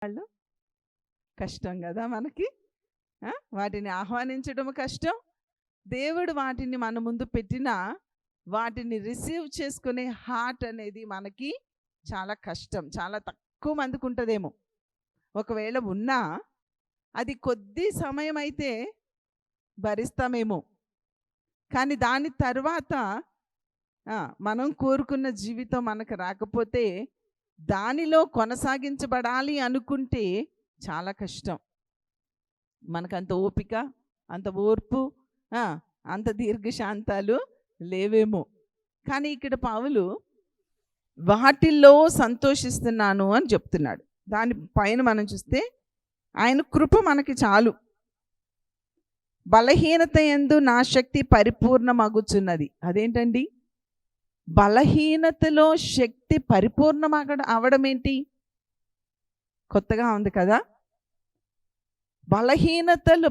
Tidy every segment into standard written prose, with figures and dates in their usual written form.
వాళ్ళు కష్టం కదా మనకి. వాటిని ఆహ్వానించడం కష్టం. దేవుడు వాటిని మన ముందు పెట్టినా వాటిని రిసీవ్ చేసుకునే హార్ట్ అనేది మనకి చాలా కష్టం. చాలా తక్కువ మందికి ఉంటుందేమో. ఒకవేళ ఉన్నా అది కొద్ది సమయం అయితే భరిస్తామేమో, కానీ దాని తర్వాత మనం కోరుకున్న జీవితం మనకు రాకపోతే దానిలో కొనసాగించబడాలి అనుకుంటే చాలా కష్టం. మనకంత ఓపిక, అంత ఓర్పు, అంత దీర్ఘశాంతాలు లేవేమో. కానీ ఇక్కడ పౌలు వాటిల్లో సంతోషిస్తున్నాను అని చెప్తున్నాడు. దాని పైన మనం చూస్తే ఆయన కృప మనకి చాలు. బలహీనత యందు నా శక్తి పరిపూర్ణమగుచున్నది. అదేంటండి? బలహీనతలో శక్తి అవడం ఏంటి? కొత్తగా ఉంది కదా.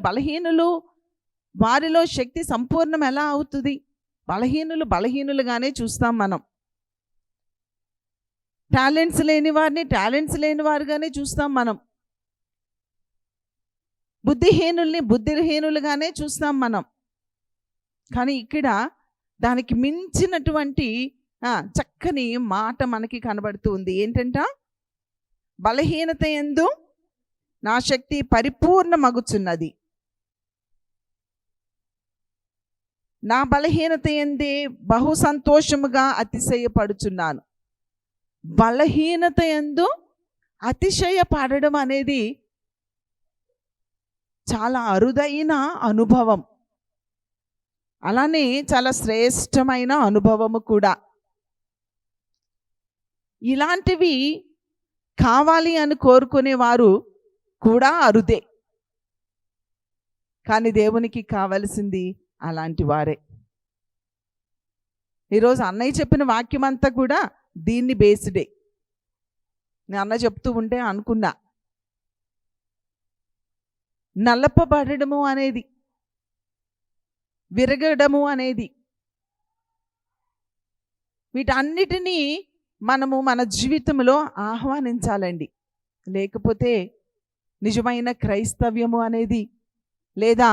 బలహీనులు వారిలో శక్తి సంపూర్ణం ఎలా అవుతుంది? బలహీనులుగానే చూస్తాం మనం. టాలెంట్స్ లేని వారిని టాలెంట్స్ లేని వారుగానే చూస్తాం మనం. బుద్ధిహీనులుగానే చూస్తాం మనం. కానీ ఇక్కడ దానికి మించినటువంటి చక్కని మాట మనకి కనబడుతూ ఉంది. ఏంటంట? బలహీనత యందు నా శక్తి పరిపూర్ణమగుచున్నది. నా బలహీనత యందే బహు సంతోషముగా అతిశయపడుచున్నాను. బలహీనత యందు అతిశయపడడం అనేది చాలా అరుదైన అనుభవం, అలానే చాలా శ్రేష్టమైన అనుభవము కూడా. ఇలాంటివి కావాలి అని కోరుకునేవారు కూడా అరుదే. కానీ దేవునికి కావలసింది అలాంటి వారే. ఈరోజు అన్నయ్య చెప్పిన వాక్యం అంతా కూడా దీన్ని బేస్డే. నేను అన్న చెప్తూ ఉంటే అనుకున్నా, నలపబడము అనేది, విరగడము అనేది, వీటన్నిటినీ మనము మన జీవితంలో ఆహ్వానించాలండి. లేకపోతే నిజమైన క్రైస్తవ్యము అనేది లేదా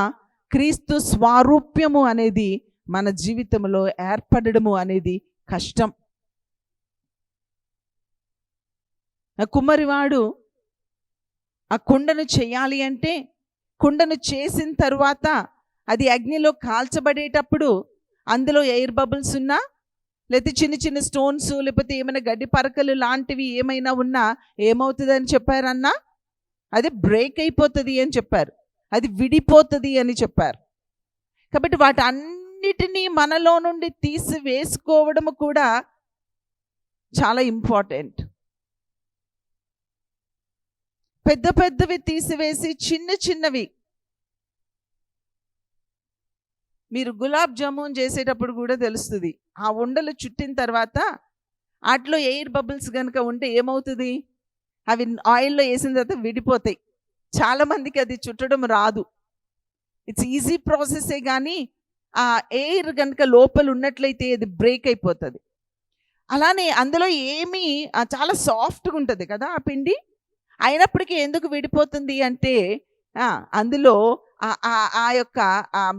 క్రీస్తు స్వారూప్యము అనేది మన జీవితంలో ఏర్పడము అనేది కష్టం. కుమ్మరివాడు ఆ కుండను చేయాలి అంటే, కుండను చేసిన తరువాత అది అగ్నిలో కాల్చబడేటప్పుడు అందులో ఎయిర్ బబుల్స్ ఉన్నా, లేకపోతే చిన్న చిన్న స్టోన్స్, లేకపోతే ఏమైనా గడ్డి పరకలు లాంటివి ఏమైనా ఉన్నా ఏమవుతుందని చెప్పారన్నా? అది బ్రేక్ అయిపోతుంది అని చెప్పారు, అది విడిపోతుంది అని చెప్పారు. కాబట్టి వాటన్నిటినీ మనలో నుండి తీసివేసుకోవడం కూడా చాలా ఇంపార్టెంట్. పెద్ద పెద్దవి తీసివేసి చిన్న చిన్నవి, మీరు గులాబ్ జామున్ చేసేటప్పుడు కూడా తెలుస్తుంది. ఆ ఉండలు చుట్టిన తర్వాత వాటిలో ఎయిర్ బబుల్స్ కనుక ఉంటే ఏమవుతుంది? అవి ఆయిల్లో వేసిన తర్వాత విడిపోతాయి. చాలామందికి అది చుట్టడం రాదు. ఇట్స్ ఈజీ ప్రాసెసే, కానీ ఆ ఎయిర్ కనుక లోపల ఉన్నట్లయితే అది బ్రేక్ అయిపోతుంది. అలానే అందులో ఏమీ చాలా సాఫ్ట్గా ఉంటుంది కదా ఆ పిండి, అయినప్పటికీ ఎందుకు విడిపోతుంది అంటే అందులో ఆ యొక్క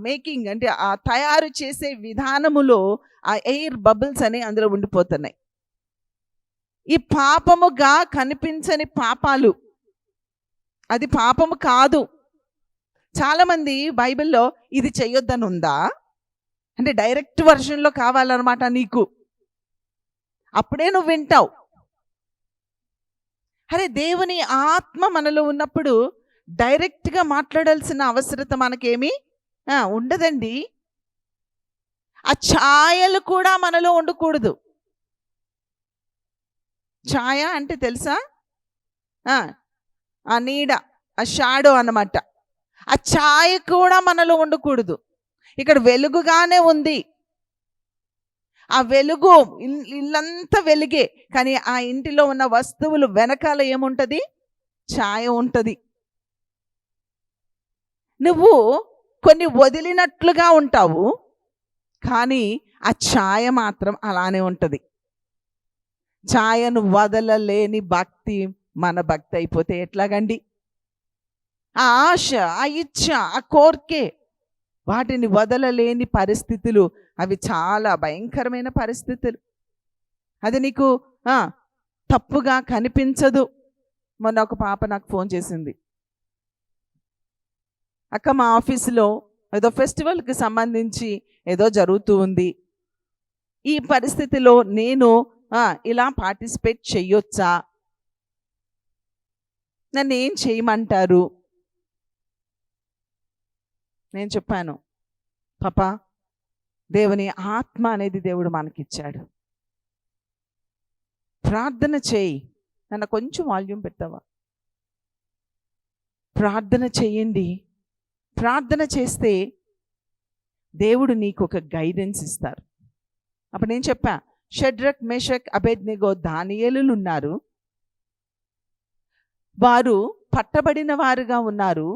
మేకింగ్ అంటే ఆ తయారు చేసే విధానములో ఆ ఎయిర్ బబుల్స్ అని అందులో ఉండిపోతున్నాయి. ఈ పాపముగా కనిపించని పాపాలు, అది పాపము కాదు. చాలామంది బైబిల్లో ఇది చెయ్యొద్దని ఉందా అంటే డైరెక్ట్ వర్షన్లో కావాలన్నమాట నీకు, అప్పుడే నువ్వు వింటావు. అరే, దేవుని ఆత్మ మనలో ఉన్నప్పుడు డైరెక్ట్గా మాట్లాడాల్సిన అవసరత మనకేమీ ఉండదండి. ఆ ఛాయలు కూడా మనలో ఉండకూడదు. ఛాయ అంటే తెలుసా? ఆ నీడ, ఆ షాడో అన్నమాట. ఆ ఛాయ కూడా మనలో ఉండకూడదు. ఇక్కడ వెలుగుగానే ఉంది, ఆ వెలుగు ఇల్లంతా వెలుగే, కానీ ఆ ఇంటిలో ఉన్న వస్తువులు వెనకాల ఏముంటుంది? ఛాయ ఉంటుంది. నువ్వు కొన్ని వదిలినట్లుగా ఉంటావు, కానీ ఆ ఛాయ మాత్రం అలానే ఉంటుంది. ఛాయను వదలలేని భక్తి మన భక్తి అయిపోతే ఎట్లాగండి? ఆ ఆశ, ఆ ఇచ్చ, ఆ కోర్కే, వాటిని వదలలేని పరిస్థితులు, అవి చాలా భయంకరమైన పరిస్థితులు. అది నీకు తప్పుగా కనిపించదు. మొన్న ఒక పాప నాకు ఫోన్ చేసింది, అక్క మా ఆఫీసులో ఏదో ఫెస్టివల్కి సంబంధించి ఏదో జరుగుతూ ఉంది, ఈ పరిస్థితిలో నేను ఇలా పార్టిసిపేట్ చెయ్యొచ్చా, నన్ను ఏం చేయమంటారు? నేను చెప్పాను, పాప, దేవుని ఆత్మ అనేది దేవుడు మనకిచ్చాడు, ప్రార్థన చేయి. నన్ను కొంచెం వాల్యూమ్ పెడతావా? ప్రార్థన చేయండి. ప్రార్థన చేస్తే దేవుడు నీకు ఒక గైడెన్స్ ఇస్తారు. అప్పుడు నేను చెప్పా, షడ్రక్, మేషక్, అబేద్నెగో, దానియేలులు ఉన్నారు. వారు పట్టబడిన వారుగా ఉన్నారు,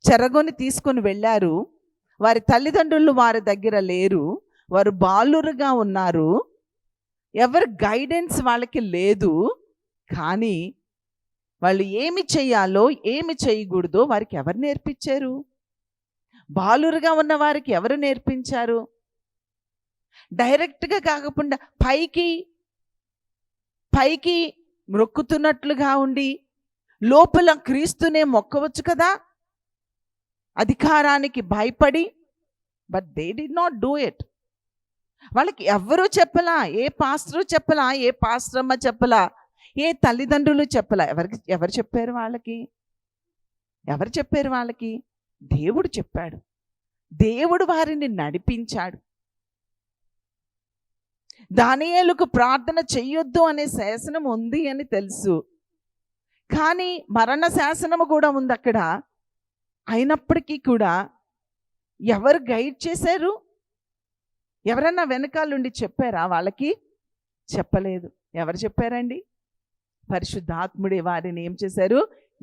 చెరగొని తీసుకొని వెళ్ళారు. వారి తల్లిదండ్రులు వారి దగ్గర లేరు, వారు బాలురుగా ఉన్నారు, ఎవరి గైడెన్స్ వాళ్ళకి లేదు. కానీ వాళ్ళు ఏమి చేయాలో ఏమి చేయకూడదో వారికి ఎవరు నేర్పించారు? బాలురుగా ఉన్న వారికి ఎవరు నేర్పించారు? డైరెక్ట్గా కాకుండా పైకి పైకి మొక్కుతున్నట్లుగా ఉండి లోపల క్రీస్తునే మొక్కవచ్చు కదా, అధికారానికి భయపడి. But they did not do it. వాళ్ళకి ఎవరు చెప్పలా, ఏ పాస్టరు చెప్పలా, ఏ పాస్టరమ్మ చెప్పలా, ఏ తల్లిదండ్రులు చెప్పలా. ఎవరు చెప్పారు వాళ్ళకి? ఎవరు చెప్పారు వాళ్ళకి? దేవుడు చెప్పాడు. దేవుడు వారిని నడిపించాడు. దానియేలుకు ప్రార్థన చెయ్యొద్దు అనే శాసనం ఉంది అని తెలుసు, కానీ మరణ శాసనము కూడా ఉంది అక్కడ. అయినప్పటికీ కూడా ఎవరు గైడ్ చేశారు? ఎవరన్నా వెనకాలండి చెప్పారా వాళ్ళకి? చెప్పలేదు. ఎవరు చెప్పారండి? పరిశుద్ధాత్ముడే వారిని ఏం చేశారు?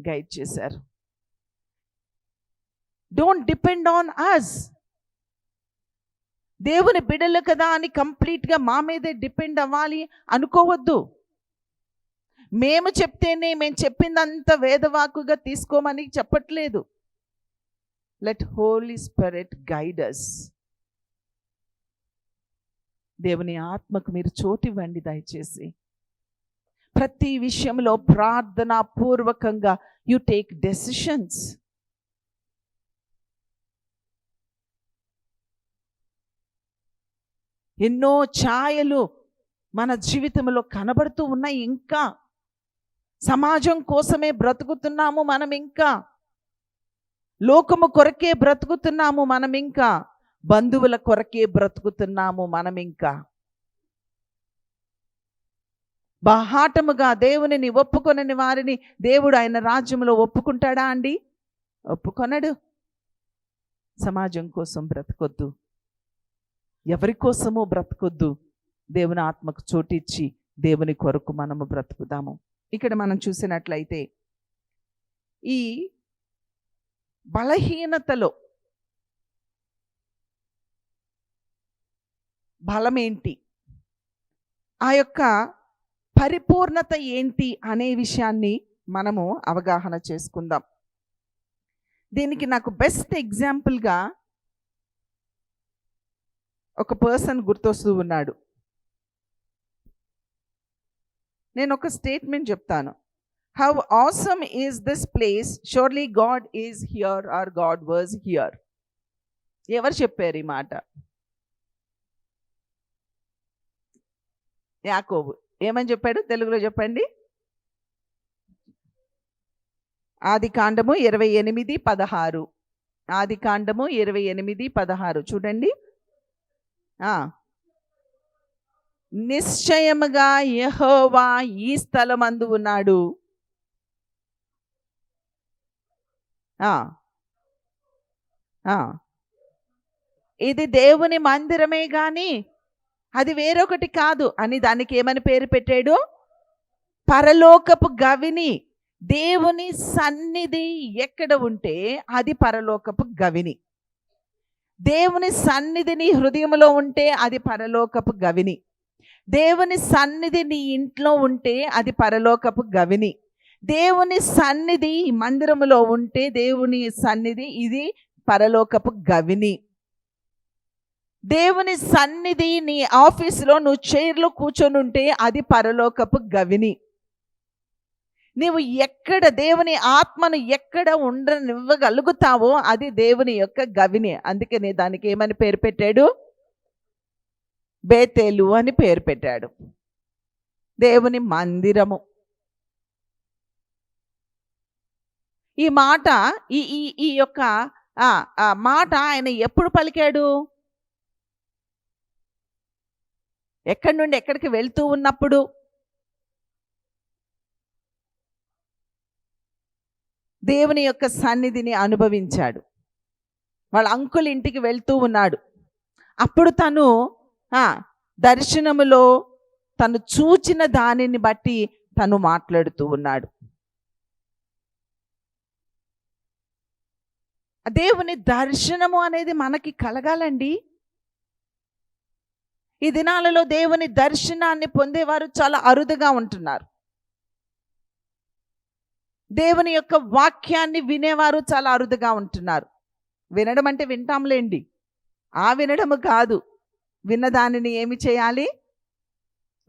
గైడ్ చేశారు. Don't depend on us. దేవుని బిడ్డలు కదా అని కంప్లీట్గా మా మీదే డిపెండ్ అవ్వాలి అనుకోవద్దు. మేము చెప్తేనే, మేము చెప్పిందంత వేదవాకుగా తీసుకోమని చెప్పట్లేదు. Let holy spirit guide us. దేవుని ఆత్మకు మీరు చోటివ్వండి దయచేసి. ప్రతి విషయంలో ప్రార్థనా పూర్వకంగా యు టేక్ డెసిషన్స్. ఎన్నో ఛాయలు మన జీవితంలో కనబడుతూ ఉన్నాయి. ఇంకా సమాజం కోసమే బ్రతుకుతున్నాము మనం, ఇంకా లోకము కొరకే బ్రతుకుతున్నాము మనం, ఇంకా బంధువుల కొరకే బ్రతుకుతున్నాము మనం. ఇంకా బాహాటముగా దేవునిని ఒప్పుకొనని వారిని దేవుడు ఆయన రాజ్యంలో ఒప్పుకుంటాడా అండి? ఒప్పుకొనడు. సమాజం కోసం బ్రతకొద్దు, ఎవరి కోసమో బ్రతకొద్దు. దేవుని ఆత్మకు చోటిచ్చి దేవుని కొరకు మనము బ్రతుకుదాము. ఇక్కడ మనం చూసినట్లయితే ఈ బలహీనతలో బలమేంటి, ఆ యొక్క పరిపూర్ణత ఏంటి అనే విషయాన్ని మనము అవగాహన చేసుకుందాం. దీనికి నాకు బెస్ట్ ఎగ్జాంపుల్గా ఒక పర్సన్ గుర్తొస్తూ ఉన్నాడు. నేను ఒక స్టేట్మెంట్ చెప్తాను. How awesome is this place, surely God is here or God was here. ఎవరు చెప్పారు ఈ మాట? యాకోబు. ఏమని చెప్పాడు? తెలుగులో చెప్పండి. ఆదికాండము 28:16. ఆదికాండము 28:16 చూడండి. నిశ్చయముగా యెహోవా ఈ స్థలమందు ఉన్నాడు. ఇది దేవుని మందిరమే గాని అది వేరొకటి కాదు అని దానికి ఏమని పేరు పెట్టాడు? పరలోకపు గవిని. దేవుని సన్నిధి ఎక్కడ ఉంటే అది పరలోకపు గవిని. దేవుని సన్నిధిని హృదయంలో ఉంటే అది పరలోకపు గవిని. దేవుని సన్నిధి నీ ఇంట్లో ఉంటే అది పరలోకపు గవిని. దేవుని సన్నిధి ఈ మందిరములో ఉంటే దేవుని సన్నిధి ఇది పరలోకపు గవిని. దేవుని సన్నిధి నీ ఆఫీసులో నువ్వు చైర్లో కూర్చొని ఉంటే అది పరలోకపు గవిని. నీవు ఎక్కడ దేవుని ఆత్మను ఎక్కడ ఉండనివ్వగలుగుతావో అది దేవుని యొక్క గవిని. అందుకని దానికి ఏమని పేరు పెట్టాడు? బేతేలు అని పేరు పెట్టాడు. దేవుని మందిరము. ఈ మాట ఈ ఈ ఈ యొక్క మాట ఆయన ఎప్పుడు పలికాడు? ఎక్కడి నుండి ఎక్కడికి వెళ్తూ ఉన్నప్పుడు. దేవుని యొక్క సన్నిధిని అనుభవించాడు. వాళ్ళ అంకుల్ ఇంటికి వెళ్తూ ఉన్నాడు. అప్పుడు తను దర్శనములో తను చూచిన దానిని బట్టి తను మాట్లాడుతూ ఉన్నాడు. దేవుని దర్శనము అనేది మనకి కలగాలండి. ఈ దినాలలో దేవుని దర్శనాన్ని పొందేవారు చాలా అరుదుగా ఉంటున్నారు. దేవుని యొక్క వాక్యాన్ని వినేవారు చాలా అరుదుగా ఉంటున్నారు. వినడం అంటే వింటాంలేండి, ఆ వినడము కాదు. విన్నదానిని ఏమి చేయాలి?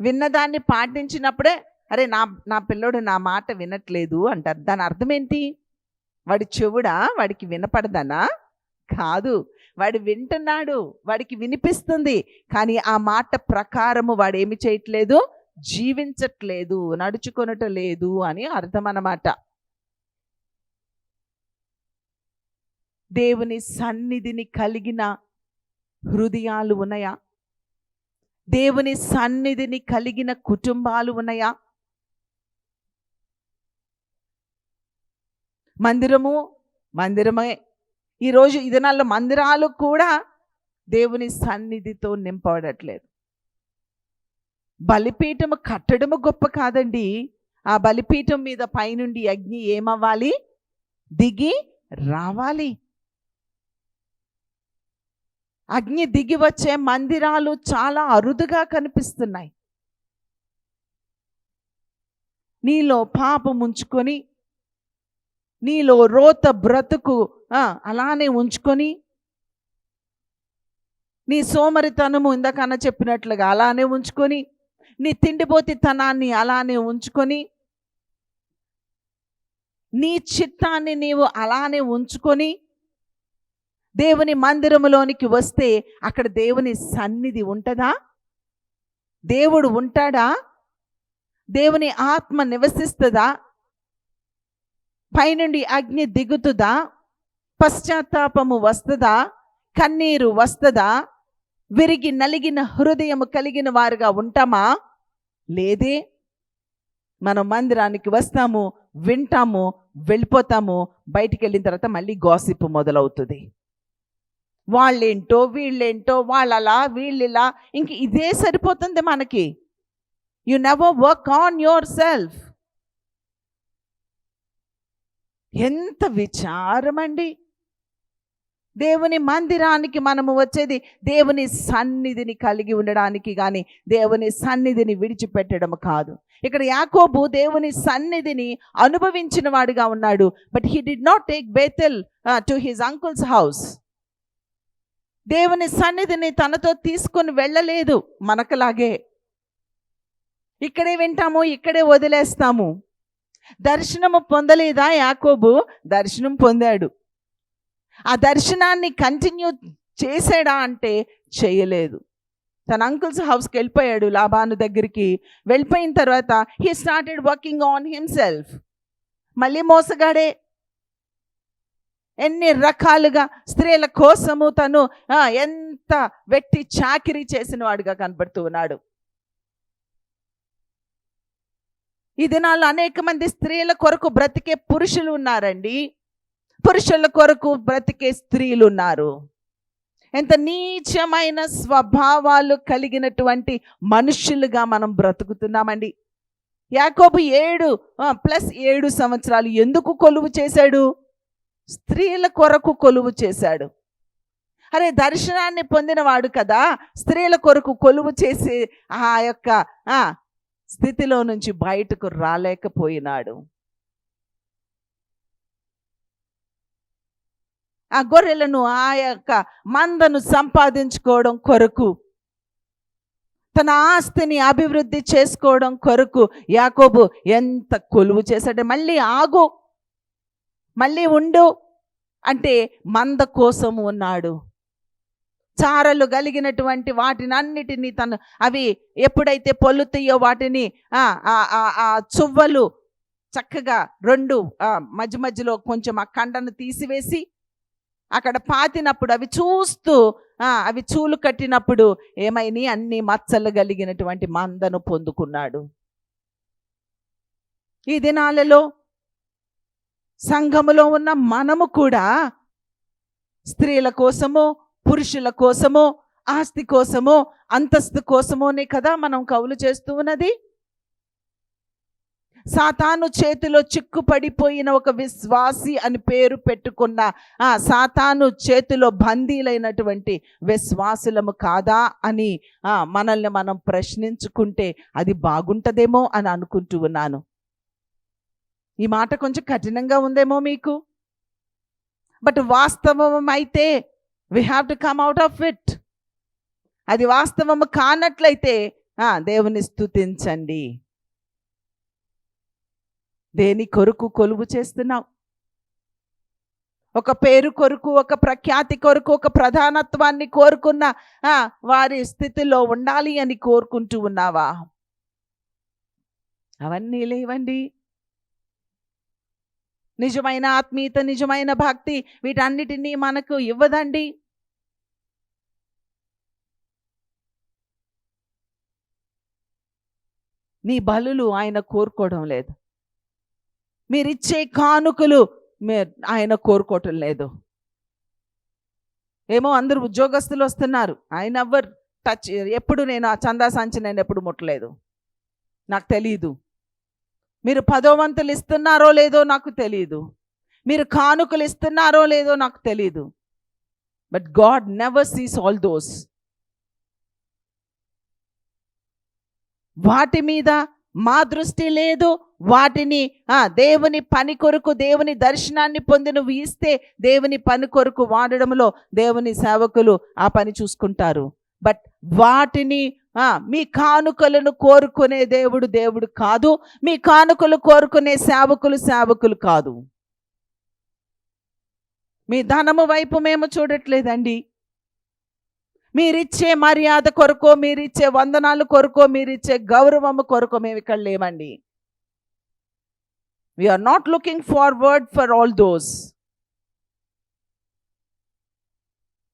విన్నదాన్ని పాటించినప్పుడే అరే నా పిల్లోడు నా మాట వినట్లేదు అంటారు. దాని అర్థం ఏంటి? వాడి చెవుడా? వాడికి వినపడదనా? కాదు, వాడు వింటున్నాడు, వాడికి వినిపిస్తుంది, కానీ ఆ మాట ప్రకారము వాడు ఏమి చేయట్లేదు, జీవించట్లేదు, నడుచుకొనటం లేదు అని అర్థం అన్నమాట. దేవుని సన్నిధిని కలిగిన హృదయాలు ఉన్నాయా? దేవుని సన్నిధిని కలిగిన కుటుంబాలు ఉన్నాయా? మందిరమే. ఈరోజు ఈ దినాల్లో మందిరాలు కూడా దేవుని సన్నిధితో నింపబడట్లేదు. బలిపీఠము కట్టడము గొప్ప కాదండి. ఆ బలిపీఠం మీద పైనుండి అగ్ని ఏమవ్వాలి? దిగి రావాలి. అగ్ని దిగి వచ్చే మందిరాలు చాలా అరుదుగా కనిపిస్తున్నాయి. నీలో పాపం ఉంచుకొని, నీలో రోత బ్రతుకు అలానే ఉంచుకొని, నీ సోమరితనము ఇందాకన్నా చెప్పినట్లుగా అలానే ఉంచుకొని, నీ తిండిపోతితనాన్ని అలానే ఉంచుకొని, నీ చిత్తాన్ని నీవు అలానే ఉంచుకొని దేవుని మందిరములోనికి వస్తే అక్కడ దేవుని సన్నిధి ఉంటుందా? దేవుడు ఉంటాడా? దేవుని ఆత్మ నివసిస్తుందా? పైనుండి అగ్ని దిగుతుందా? పశ్చాత్తాపము వస్తుందా? కన్నీరు వస్తుందా? విరిగి నలిగిన హృదయము కలిగిన వారుగా ఉంటామా? లేదే. మనం మందిరానికి వస్తాము, వింటాము, వెళ్ళిపోతాము. బయటికి వెళ్ళిన తర్వాత మళ్ళీ గాసిప్ మొదలవుతుంది. వాళ్ళేంటో వీళ్ళేంటో, వాళ్ళలా వీళ్ళిలా, ఇంక ఇదే సరిపోతుంది మనకి. You never work on your self. ఎంత విచారమండి. దేవుని మందిరానికి మనము వచ్చేది దేవుని సన్నిధిని కలిగి ఉండడానికి కానీ దేవుని సన్నిధిని విడిచిపెట్టడం కాదు. ఇక్కడ యాకోబు దేవుని సన్నిధిని అనుభవించిన వాడిగా ఉన్నాడు. But he did not take Bethel to his uncle's house. దేవుని సన్నిధిని తనతో తీసుకొని వెళ్ళలేదు. మనకులాగే ఇక్కడే వింటాము, ఇక్కడే వదిలేస్తాము. దర్శనము పొందలేదా యాకోబు? దర్శనం పొందాడు. ఆ దర్శనాన్ని కంటిన్యూ చేసాడా అంటే చేయలేదు. తన అంకుల్స్ హౌస్కి వెళ్ళిపోయాడు, లాబాను దగ్గరికి. వెళ్ళిపోయిన తర్వాత he started working on himself. మళ్ళీ మోసగాడే. ఎన్ని రకాలుగా స్త్రీల కోసము తను ఎంత వెట్టి చాకిరీ చేసిన వాడిగా కనబడుతూ ఉన్నాడు. ఈ దినాల్లో అనేక మంది స్త్రీల కొరకు బ్రతికే పురుషులు ఉన్నారండి, పురుషుల కొరకు బ్రతికే స్త్రీలు ఉన్నారు. ఎంత నీచమైన స్వభావాలు కలిగినటువంటి మనుషులుగా మనం బ్రతుకుతున్నామండి. యాకోబు 7+7 సంవత్సరాలు ఎందుకు కొలువు చేశాడు? స్త్రీల కొరకు కొలువు చేశాడు. అరే, దర్శనాన్ని పొందినవాడు కదా, స్త్రీల కొరకు కొలువు చేసి ఆ యొక్క స్థితిలో నుంచి బయటకు రాలేకపోయినాడు. ఆ గొర్రెలను, ఆ యొక్క మందను సంపాదించుకోవడం కొరకు, తన ఆస్తిని అభివృద్ధి చేసుకోవడం కొరకు యాకోబు ఎంత కొలువు చేశాడు. మళ్ళీ ఆగు, మళ్ళీ ఉండు అంటే మంద కోసం ఉన్నాడు. చారలు కలిగినటువంటి వాటిని అన్నిటినీ తను, అవి ఎప్పుడైతే పొల్లుతాయో వాటిని చువ్వలు చక్కగా రెండు మధ్య మధ్యలో కొంచెం ఆ కండను తీసివేసి అక్కడ పాతినప్పుడు అవి చూస్తూ అవి చూలు కట్టినప్పుడు ఏమైనా అన్ని మచ్చలు కలిగినటువంటి మందను పొందుకున్నాడు. ఈ దినాలలో సంఘములో ఉన్న మనము కూడా స్త్రీల కోసమో, పురుషుల కోసమో, ఆస్తి కోసమో, అంతస్తు కోసమోనే కదా మనం కౌలు చేస్తూ ఉన్నది. సాతాను చేతిలో చిక్కుపడిపోయిన ఒక విశ్వాసి అని పేరు పెట్టుకున్న సాతాను చేతిలో బందీలైనటువంటి విశ్వాసులము కాదా అని మనల్ని మనం ప్రశ్నించుకుంటే అది బాగుంటుందేమో అని అనుకుంటూ ఉన్నాను. ఈ మాట కొంచెం కఠినంగా ఉందేమో మీకు, బట్ వాస్తవం అయితే we have to come out of it. అది వాస్తవము కానట్లయితే దేవుని స్తుతించండి. దేని కొరకు కొలువు చేస్తున్నావు? ఒక పేరు కొరకు, ఒక ప్రఖ్యాతి కొరకు, ఒక ప్రధానత్వాన్ని కోరుకున్న వారి స్థితిలో ఉండాలి అని కోరుకుంటూ ఉన్నావా? అవన్నీ లేవండి. నిజమైన ఆత్మీయత, నిజమైన భక్తి వీటన్నిటినీ మనకు ఇవ్వదండి. నీ బలులు ఆయన కోరుకోవడం లేదు. మీరిచ్చే కానుకలు ఆయన కోరుకోవటం లేదు. ఏమో అందరూ ఉద్యోగస్తులు వస్తున్నారు, ఆయన ఎవ్వరు టచ్, ఎప్పుడు నేను ఆ చందా సంచి నేను ఎప్పుడు ముట్టలేదు, నాకు తెలియదు. మీరు 10వ వంతులు ఇస్తున్నారో లేదో నాకు తెలియదు, మీరు కానుకలు ఇస్తున్నారో లేదో నాకు తెలియదు. But God never sees all those. వాటి మీద మా దృష్టి లేదు. వాటిని దేవుని పని కొరకు, దేవుని దర్శనాన్ని పొంది నువ్వు ఇస్తే దేవుని పని కొరకు వాడడంలో దేవుని సేవకులు ఆ పని చూసుకుంటారు. బట్ వాటిని మీ కానుకలను కోరుకునే దేవుడు కాదు. మీ కానుకలు కోరుకునే సేవకులు కాదు. మీ ధనము వైపు మేము చూడట్లేదండి. మీరిచ్చే మర్యాద కొరకో, మీరిచ్చే వందనాలు కొరకో, మీరిచ్చే గౌరవము కొరకో మేము ఇక్కడ లేమండి. We are not looking forward for all those.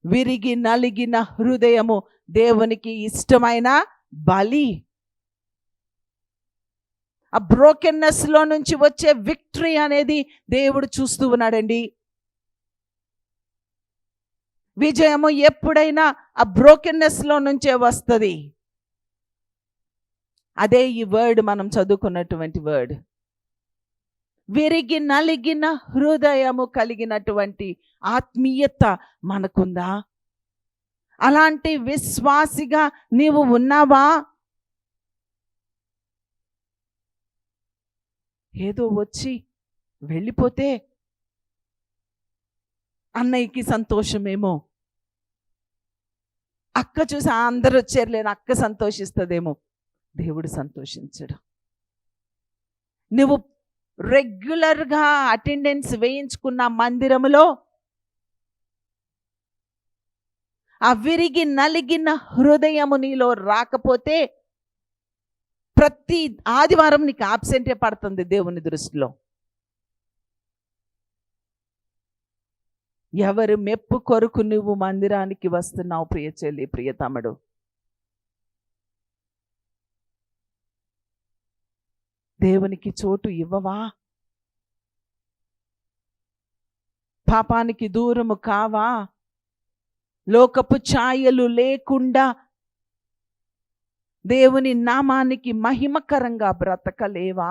విరిగి నలిగిన హృదయము దేవునికి ఇష్టమైన బలి. ఆ బ్రోకెన్నెస్ లో నుంచి వచ్చే విక్టరీ అనేది దేవుడు చూస్తూ ఉన్నాడండి. విజయము ఎప్పుడైనా ఆ బ్రోకెన్నెస్ లో నుంచే వస్తుంది. అదే ఈ వర్డ్ మనం చదువుకున్నటువంటి వర్డ్. విరిగి నలిగిన హృదయము కలిగినటువంటి ఆత్మీయత మనకుందా? అలాంటి విశ్వాసిగా నీవు ఉన్నావా? ఏదో వచ్చి వెళ్ళిపోతే అన్నయ్యకి సంతోషమేమో, అక్క చూసి అందరూ వచ్చారులేని అక్క సంతోషిస్తుందేమో. దేవుడు సంతోషించడు. నువ్వు రెగ్యులర్గా అటెండెన్స్ వేయించుకున్న మందిరములో ఆ విరిగి నలిగిన హృదయము నీలో రాకపోతే ప్రతి ఆదివారం నీకు ఆబ్సెంటే పడుతుంది దేవుని దృష్టిలో. ఎవరు మెప్పు కొరకు నువ్వు మందిరానికి వస్తున్నావు ప్రియ చెల్లి, ప్రియ తమ్ముడు? దేవునికి చోటు ఇవ్వవా? పాపానికి దూరము కావా? లోకపు ఛాయలు లేకుండా దేవుని నామానికి మహిమకరంగా బ్రతకలేవా?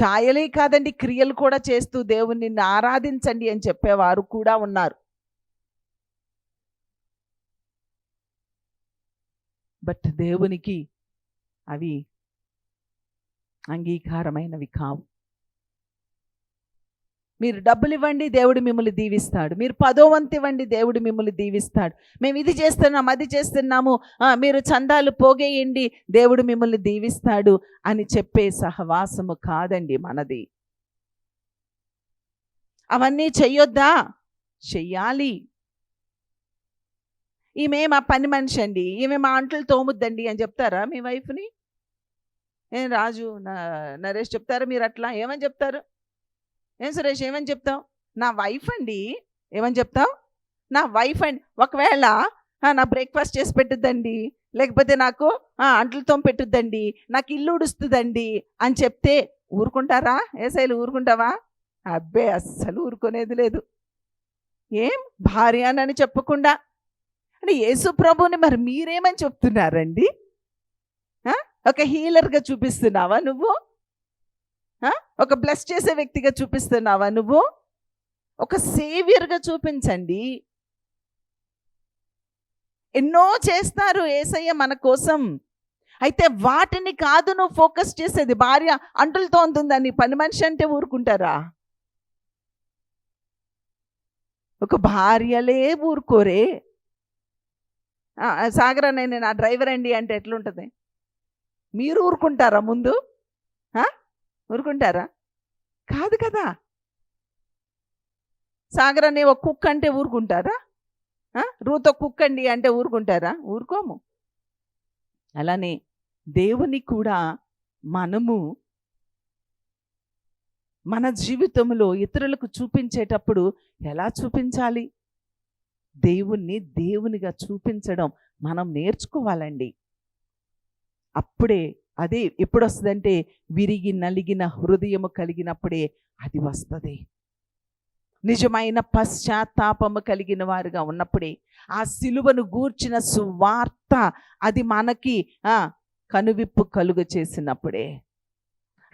ఛాయలే కాదండి, క్రియలు కూడా చేస్తూ దేవుణ్ణి ఆరాధించండి అని చెప్పేవారు కూడా ఉన్నారు. బట్ దేవునికి అవి అంగీకారమైనవి కావు. మీరు డబ్బులు ఇవ్వండి, దేవుడు మిమ్మల్ని దీవిస్తాడు. మీరు 10వ వంతు ఇవ్వండి, దేవుడు మిమ్మల్ని దీవిస్తాడు. మేము ఇది చేస్తున్నాం, అది చేస్తున్నాము, మీరు చందాలు పోగేయండి, దేవుడు మిమ్మల్ని దీవిస్తాడు అని చెప్పే సహవాసము కాదండి మనది. అవన్నీ చెయ్యొద్దా? చెయ్యాలి. ఈమె మా పని మనిషి అండి, ఈమె మా అంట్లు తోముద్దండి అని చెప్తారా మీ వైఫ్ని? ఏం రాజు, నరేష్ చెప్తారా మీరు అట్లా? ఏమని చెప్తారు? ఏం సురేష్ ఏమని చెప్తావు? నా వైఫ్ అండి. ఏమని చెప్తావు? నా వైఫ్ అండి. ఒకవేళ నా బ్రేక్ఫాస్ట్ చేసి పెట్టుద్దండి, లేకపోతే నాకు అంట్లతో పెట్టుద్దండి, నాకు ఇల్లు ఉడుస్తుందండి అని చెప్తే ఊరుకుంటారా? ఏసైలు ఊరుకుంటావా? అబ్బే, అస్సలు ఊరుకునేది లేదు. ఏం భార్య అని చెప్పకుండా అంటే యేసు ప్రభుని మరి మీరేమని చెప్తున్నారండి? ఒక హీలర్గా చూపిస్తున్నావా నువ్వు? ఒక బ్లెస్ చేసే వ్యక్తిగా చూపిస్తున్నావా నువ్వు? ఒక సేవియర్గా చూపించండి. ఎన్నో చేస్తారు యేసయ్య మన కోసం. అయితే వాటిని కాదు నువ్వు ఫోకస్ చేసేది. భార్య అంటులతో ఉంటుందని పని మనిషి అంటే ఊరుకుంటారా? ఒక భార్యలే ఊరుకోరే. సాగర్ నేను నా డ్రైవర్ అండి అంటే ఎట్లుంటుంది? మీరు ఊరుకుంటారా ముందు? ఊరుకుంటారా? కాదు కదా. సాగర్ అనే ఒక కుక్ అంటే ఊరుకుంటారా? రూత్ ఒక కుక్ అండి అంటే ఊరుకుంటారా? ఊరుకోము. అలానే దేవుని కూడా మనము మన జీవితంలో ఇతరులకు చూపించేటప్పుడు ఎలా చూపించాలి? దేవుణ్ణి దేవునిగా చూపించడం మనం నేర్చుకోవాలండి. అప్పుడే అదే ఎప్పుడు వస్తుందంటే విరిగి నలిగిన హృదయము కలిగినప్పుడే అది వస్తుంది. నిజమైన పశ్చాత్తాపము కలిగిన వారుగా ఉన్నప్పుడే ఆ సిలువను గూర్చిన సువార్త అది మనకి కనువిప్పు కలుగ చేసినప్పుడే,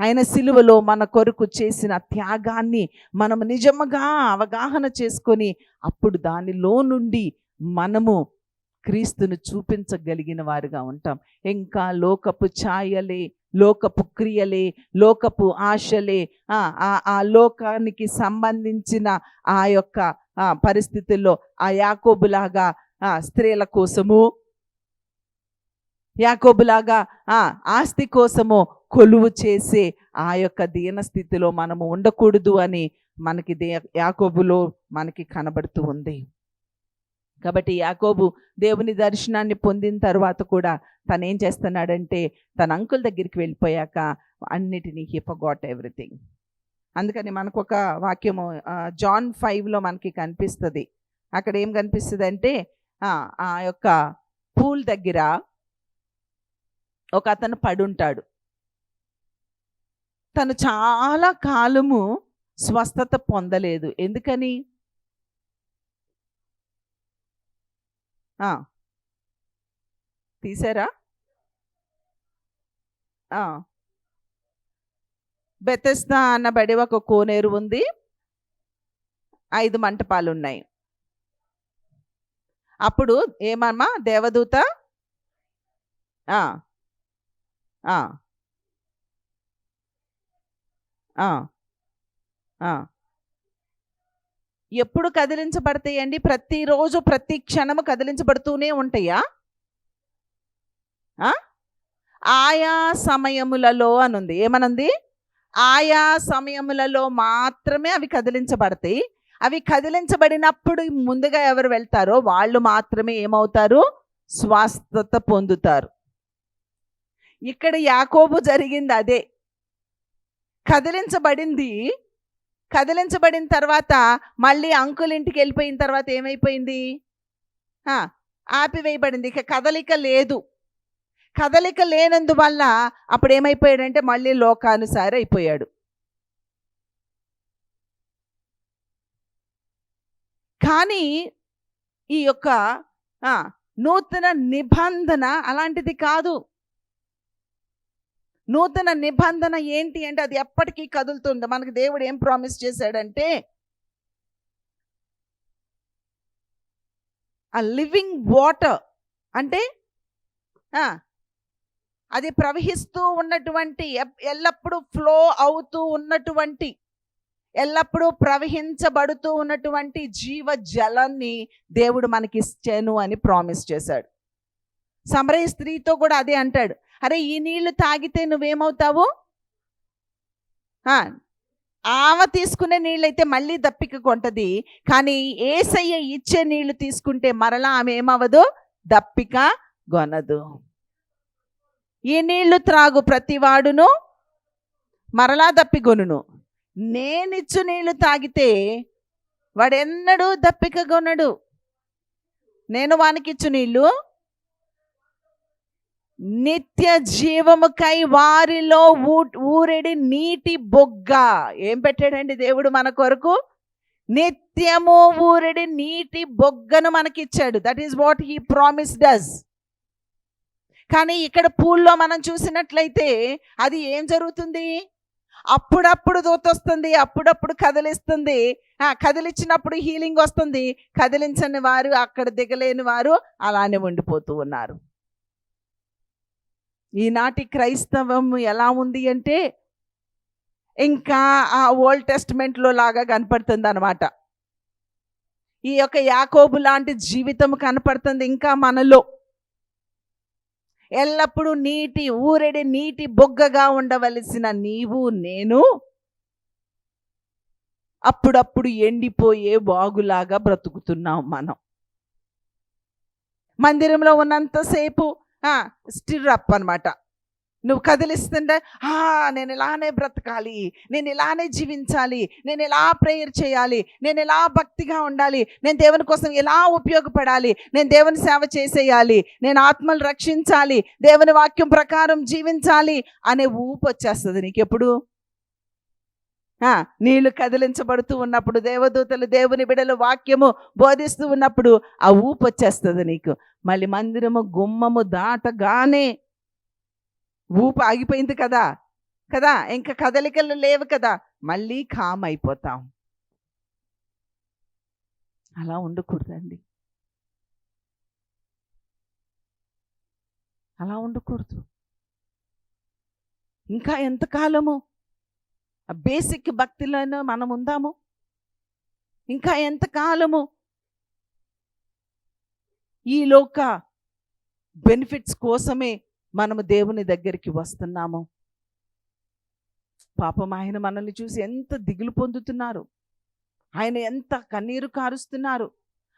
ఆయన సిలువలో మన కొరకు చేసిన త్యాగాన్ని మనం నిజముగా అవగాహన చేసుకొని అప్పుడు దానిలో నుండి మనము క్రీస్తును చూపించగలిగిన వారుగా ఉంటాం. ఇంకా లోకపు ఛాయలే, లోకపు క్రియలే, లోకపు ఆశలే, ఆ లోకానికి సంబంధించిన ఆ యొక్క పరిస్థితుల్లో ఆ యాకోబులాగా స్త్రీల కోసము, యాకోబులాగా ఆస్తి కోసము కొలువు చేసే ఆ యొక్క దీనస్థితిలో మనము ఉండకూడదు అని మనకి యాకోబులో మనకి కనబడుతూ ఉంది. కాబట్టి యాకోబు దేవుని దర్శనాన్ని పొందిన తర్వాత కూడా తను ఏం చేస్తున్నాడంటే తన అంకుల్ దగ్గరికి వెళ్ళిపోయాక అన్నిటినీ హి ఫర్గాట్ ఎవ్రీథింగ్. అందుకని మనకు ఒక వాక్యము జాన్ 5లో మనకి కనిపిస్తుంది. అక్కడ ఏం కనిపిస్తుంది అంటే ఆ యొక్క పూల్ దగ్గర ఒక అతను పడుంటాడు. తను చాలా కాలము స్వస్థత పొందలేదు. ఎందుకని? తీసారా? బెతెస్దా అన్నబడి ఒక కోనేరు ఉంది, 5 మంటపాలు ఉన్నాయి. అప్పుడు ఏమమ్మా దేవదూత ఎప్పుడు కదిలించబడతాయండి? ప్రతిరోజు ప్రతి క్షణము కదిలించబడుతూనే ఉంటాయా? ఆయా సమయములలో అనుంది. ఏమనుంది? ఆయా సమయములలో మాత్రమే అవి కదిలించబడతాయి. అవి కదిలించబడినప్పుడు ముందుగా ఎవరు వెళ్తారో వాళ్ళు మాత్రమే ఏమవుతారు? స్వస్థత పొందుతారు. ఇక్కడ యాకోబు జరిగింది అదే. కదిలించబడింది. కదిలించబడిన తర్వాత మళ్ళీ అంకుల్ ఇంటికి వెళ్ళిపోయిన తర్వాత ఏమైపోయింది? ఆపివేయబడింది. ఇక కదలిక లేదు. కదలిక లేనందువల్ల అప్పుడు ఏమైపోయాడంటే మళ్ళీ లోకానుసారి అయిపోయాడు. కానీ ఈ యొక్క నూతన నిబంధన అలాంటిది కాదు. నూతన నిబంధన ఏంటి అంటే అది ఎప్పటికీ కదులుతుంది. మనకు దేవుడు ఏం ప్రామిస్ చేశాడంటే ఆ లివింగ్ వాటర్ అంటే అది ప్రవహిస్తూ ఉన్నటువంటి, ఎల్లప్పుడూ ఫ్లో అవుతూ ఉన్నటువంటి, ఎల్లప్పుడూ ప్రవహించబడుతూ ఉన్నటువంటి జీవ జలాన్ని దేవుడు మనకిచ్చాను అని ప్రామిస్ చేశాడు. సమరయ స్త్రీతో కూడా అదే అంటాడు, అరే ఈ నీళ్లు తాగితే నువ్వేమవుతావు, ఆమె తీసుకునే నీళ్ళైతే మళ్ళీ దప్పిక కొంటది, కానీ ఏసయ్య ఇచ్చే నీళ్లు తీసుకుంటే మరలా ఆమె ఏమవ్వదు, దప్పిక గొనదు. ఈ నీళ్లు త్రాగు ప్రతివాడును మరలా దప్పిగొనును, నేనిచ్చు నీళ్లు తాగితే వాడెన్నడూ దప్పిక గొనడు. నేను వానికిచ్చు నీళ్లు నిత్య జీవముకై వారిలో ఊరెడి నీటి బొగ్గ. ఏం పెట్టాడండి దేవుడు మన కొరకు? నిత్యము ఊరెడి నీటి బొగ్గను మనకిచ్చాడు. That is what he promised us. కానీ ఇక్కడ పూల్లో మనం చూసినట్లయితే అది ఏం జరుగుతుంది, అప్పుడప్పుడు దూతొస్తుంది, అప్పుడప్పుడు కదిలిస్తుంది. కదిలించినప్పుడు హీలింగ్ వస్తుంది, కదిలించని వారు, అక్కడ దిగలేని వారు అలానే ఉండిపోతూ ఉన్నారు. ఈనాటి క్రైస్తవం ఎలా ఉంది అంటే ఇంకా ఆ ఓల్డ్ టెస్ట్మెంట్లో లాగా కనపడుతుంది అన్నమాట. ఈ యొక్క యాకోబు లాంటి జీవితం కనపడుతుంది ఇంకా మనలో. ఎల్లప్పుడూ ఊరెడి నీటి బొగ్గగా ఉండవలసిన నీవు నేను అప్పుడప్పుడు ఎండిపోయే వాగులాగా బ్రతుకుతున్నాం మనం. మందిరంలో ఉన్నంతసేపు స్టిర్ అప్ అనమాట. నువ్వు కదిలిస్తుంటే నేను ఇలానే బ్రతకాలి, నేను ఇలానే జీవించాలి, నేను ఇలా ప్రేయర్ చేయాలి, నేను ఇలా భక్తిగా ఉండాలి, నేను దేవుని కోసం ఎలా ఉపయోగపడాలి, నేను దేవుని సేవ చేసేయాలి, నేను ఆత్మలు రక్షించాలి, దేవుని వాక్యం ప్రకారం జీవించాలి అనే ఊపు వచ్చేస్తుంది నీకు. ఎప్పుడు నీళ్లు కదిలించబడుతూ ఉన్నప్పుడు, దేవదూతలు దేవుని బిడలు వాక్యము బోధిస్తూ ఉన్నప్పుడు ఆ ఊపు వచ్చేస్తుంది నీకు. మళ్ళీ మందిరము గుమ్మము దాటగానే ఊపు ఆగిపోయింది కదా, ఇంకా కదలికలు లేవు కదా, మళ్ళీ కామ్ అయిపోతాం. అలా ఉండకూడదండి, అలా ఉండకూడదు. ఇంకా ఎంతకాలము ఆ బేసిక్ భక్తిలోనే మనం ఉందాము? ఇంకా ఎంతకాలము ఈ లోక బెనిఫిట్స్ కోసమే మనము దేవుని దగ్గరికి వస్తున్నాము? పాపం ఆయన మనల్ని చూసి ఎంత దిగులు పొందుతున్నారు, ఆయన ఎంత కన్నీరు కారుస్తున్నారు,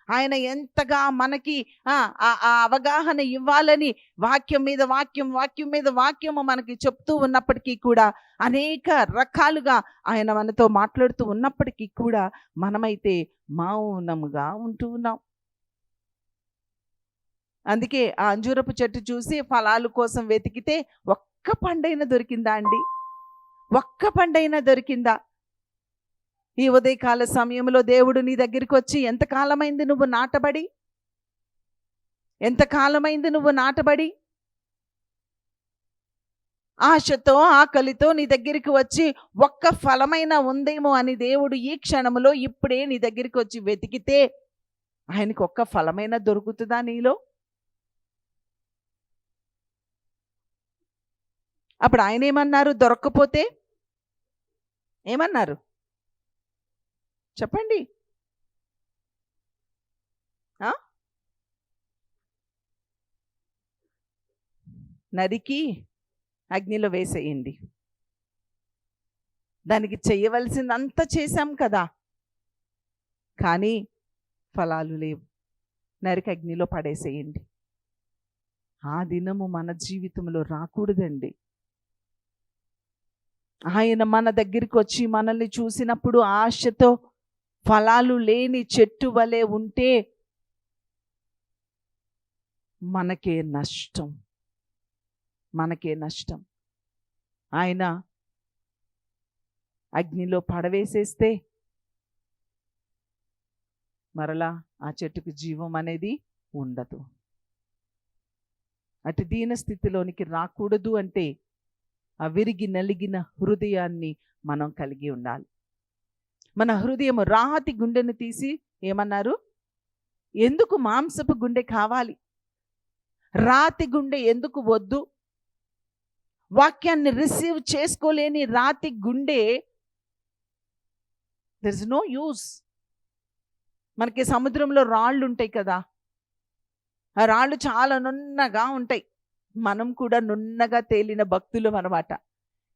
ఆయన ఎంతగా మనకి ఆ అవగాహన ఇవ్వాలని వాక్యం మీద వాక్యం, వాక్యం మీద వాక్యము మనకి చెప్తూ ఉన్నప్పటికీ కూడా, అనేక రకాలుగా ఆయన మనతో మాట్లాడుతూ ఉన్నప్పటికీ కూడా మనమైతే మౌనముగా ఉంటూ ఉన్నాం. అందుకే ఆ అంజూరపు చెట్టు చూసి ఫలాల కోసం వెతికితే ఒక్క పండైనా దొరికిందా అండి? ఒక్క పండైనా దొరికిందా? ఈ ఉదయకాల సమయంలో దేవుడు నీ దగ్గరికి వచ్చి, ఎంతకాలమైంది నువ్వు నాటబడి, ఎంతకాలమైంది నువ్వు నాటబడి, ఆశతో ఆకలితో నీ దగ్గరికి వచ్చి ఒక్క ఫలమైనా ఉందేమో అని దేవుడు ఈ క్షణంలో ఇప్పుడే నీ దగ్గరికి వచ్చి వెతికితే ఆయనకు ఒక్క ఫలమైనా దొరుకుతుందా నీలో? అప్పుడు ఆయన ఏమన్నారు? దొరక్కపోతే ఏమన్నారు చెప్పండి? నరికి అగ్నిలో వేసేయండి. దానికి చేయవలసిందంతా చేశాం కదా, కానీ ఫలాలు లేవు, నరికి అగ్నిలో పడేసేయండి. ఆ దినము మన జీవితంలో రాకూడదండి. ఆయన మన దగ్గరికి వచ్చి మనల్ని చూసినప్పుడు ఆశతో ఫలాలు లేని చెట్టు వలె ఉంటే మనకే నష్టం, మనకే నష్టం. ఆయన అగ్నిలో పడవేసేస్తే మరలా ఆ చెట్టుకు జీవం అనేది ఉండదు. అటు దీన స్థితిలోనికి రాకూడదు అంటే ఆ విరిగి నలిగిన హృదయాన్ని మనం కలిగి ఉండాలి. మన హృదయం రాతి గుండెను తీసి ఏమన్నారు? ఎందుకు మాంసపు గుండె కావాలి? రాతి గుండె ఎందుకు వద్దు? వాక్యాన్ని రిసీవ్ చేసుకోలేని రాతి గుండె దెర్ ఇస్ నో యూస్. మనకి సముద్రంలో రాళ్ళు ఉంటాయి కదా, ఆ రాళ్ళు చాలా నున్నగా ఉంటాయి. మనం కూడా నున్నగా తేలిన భక్తులు అన్నమాట.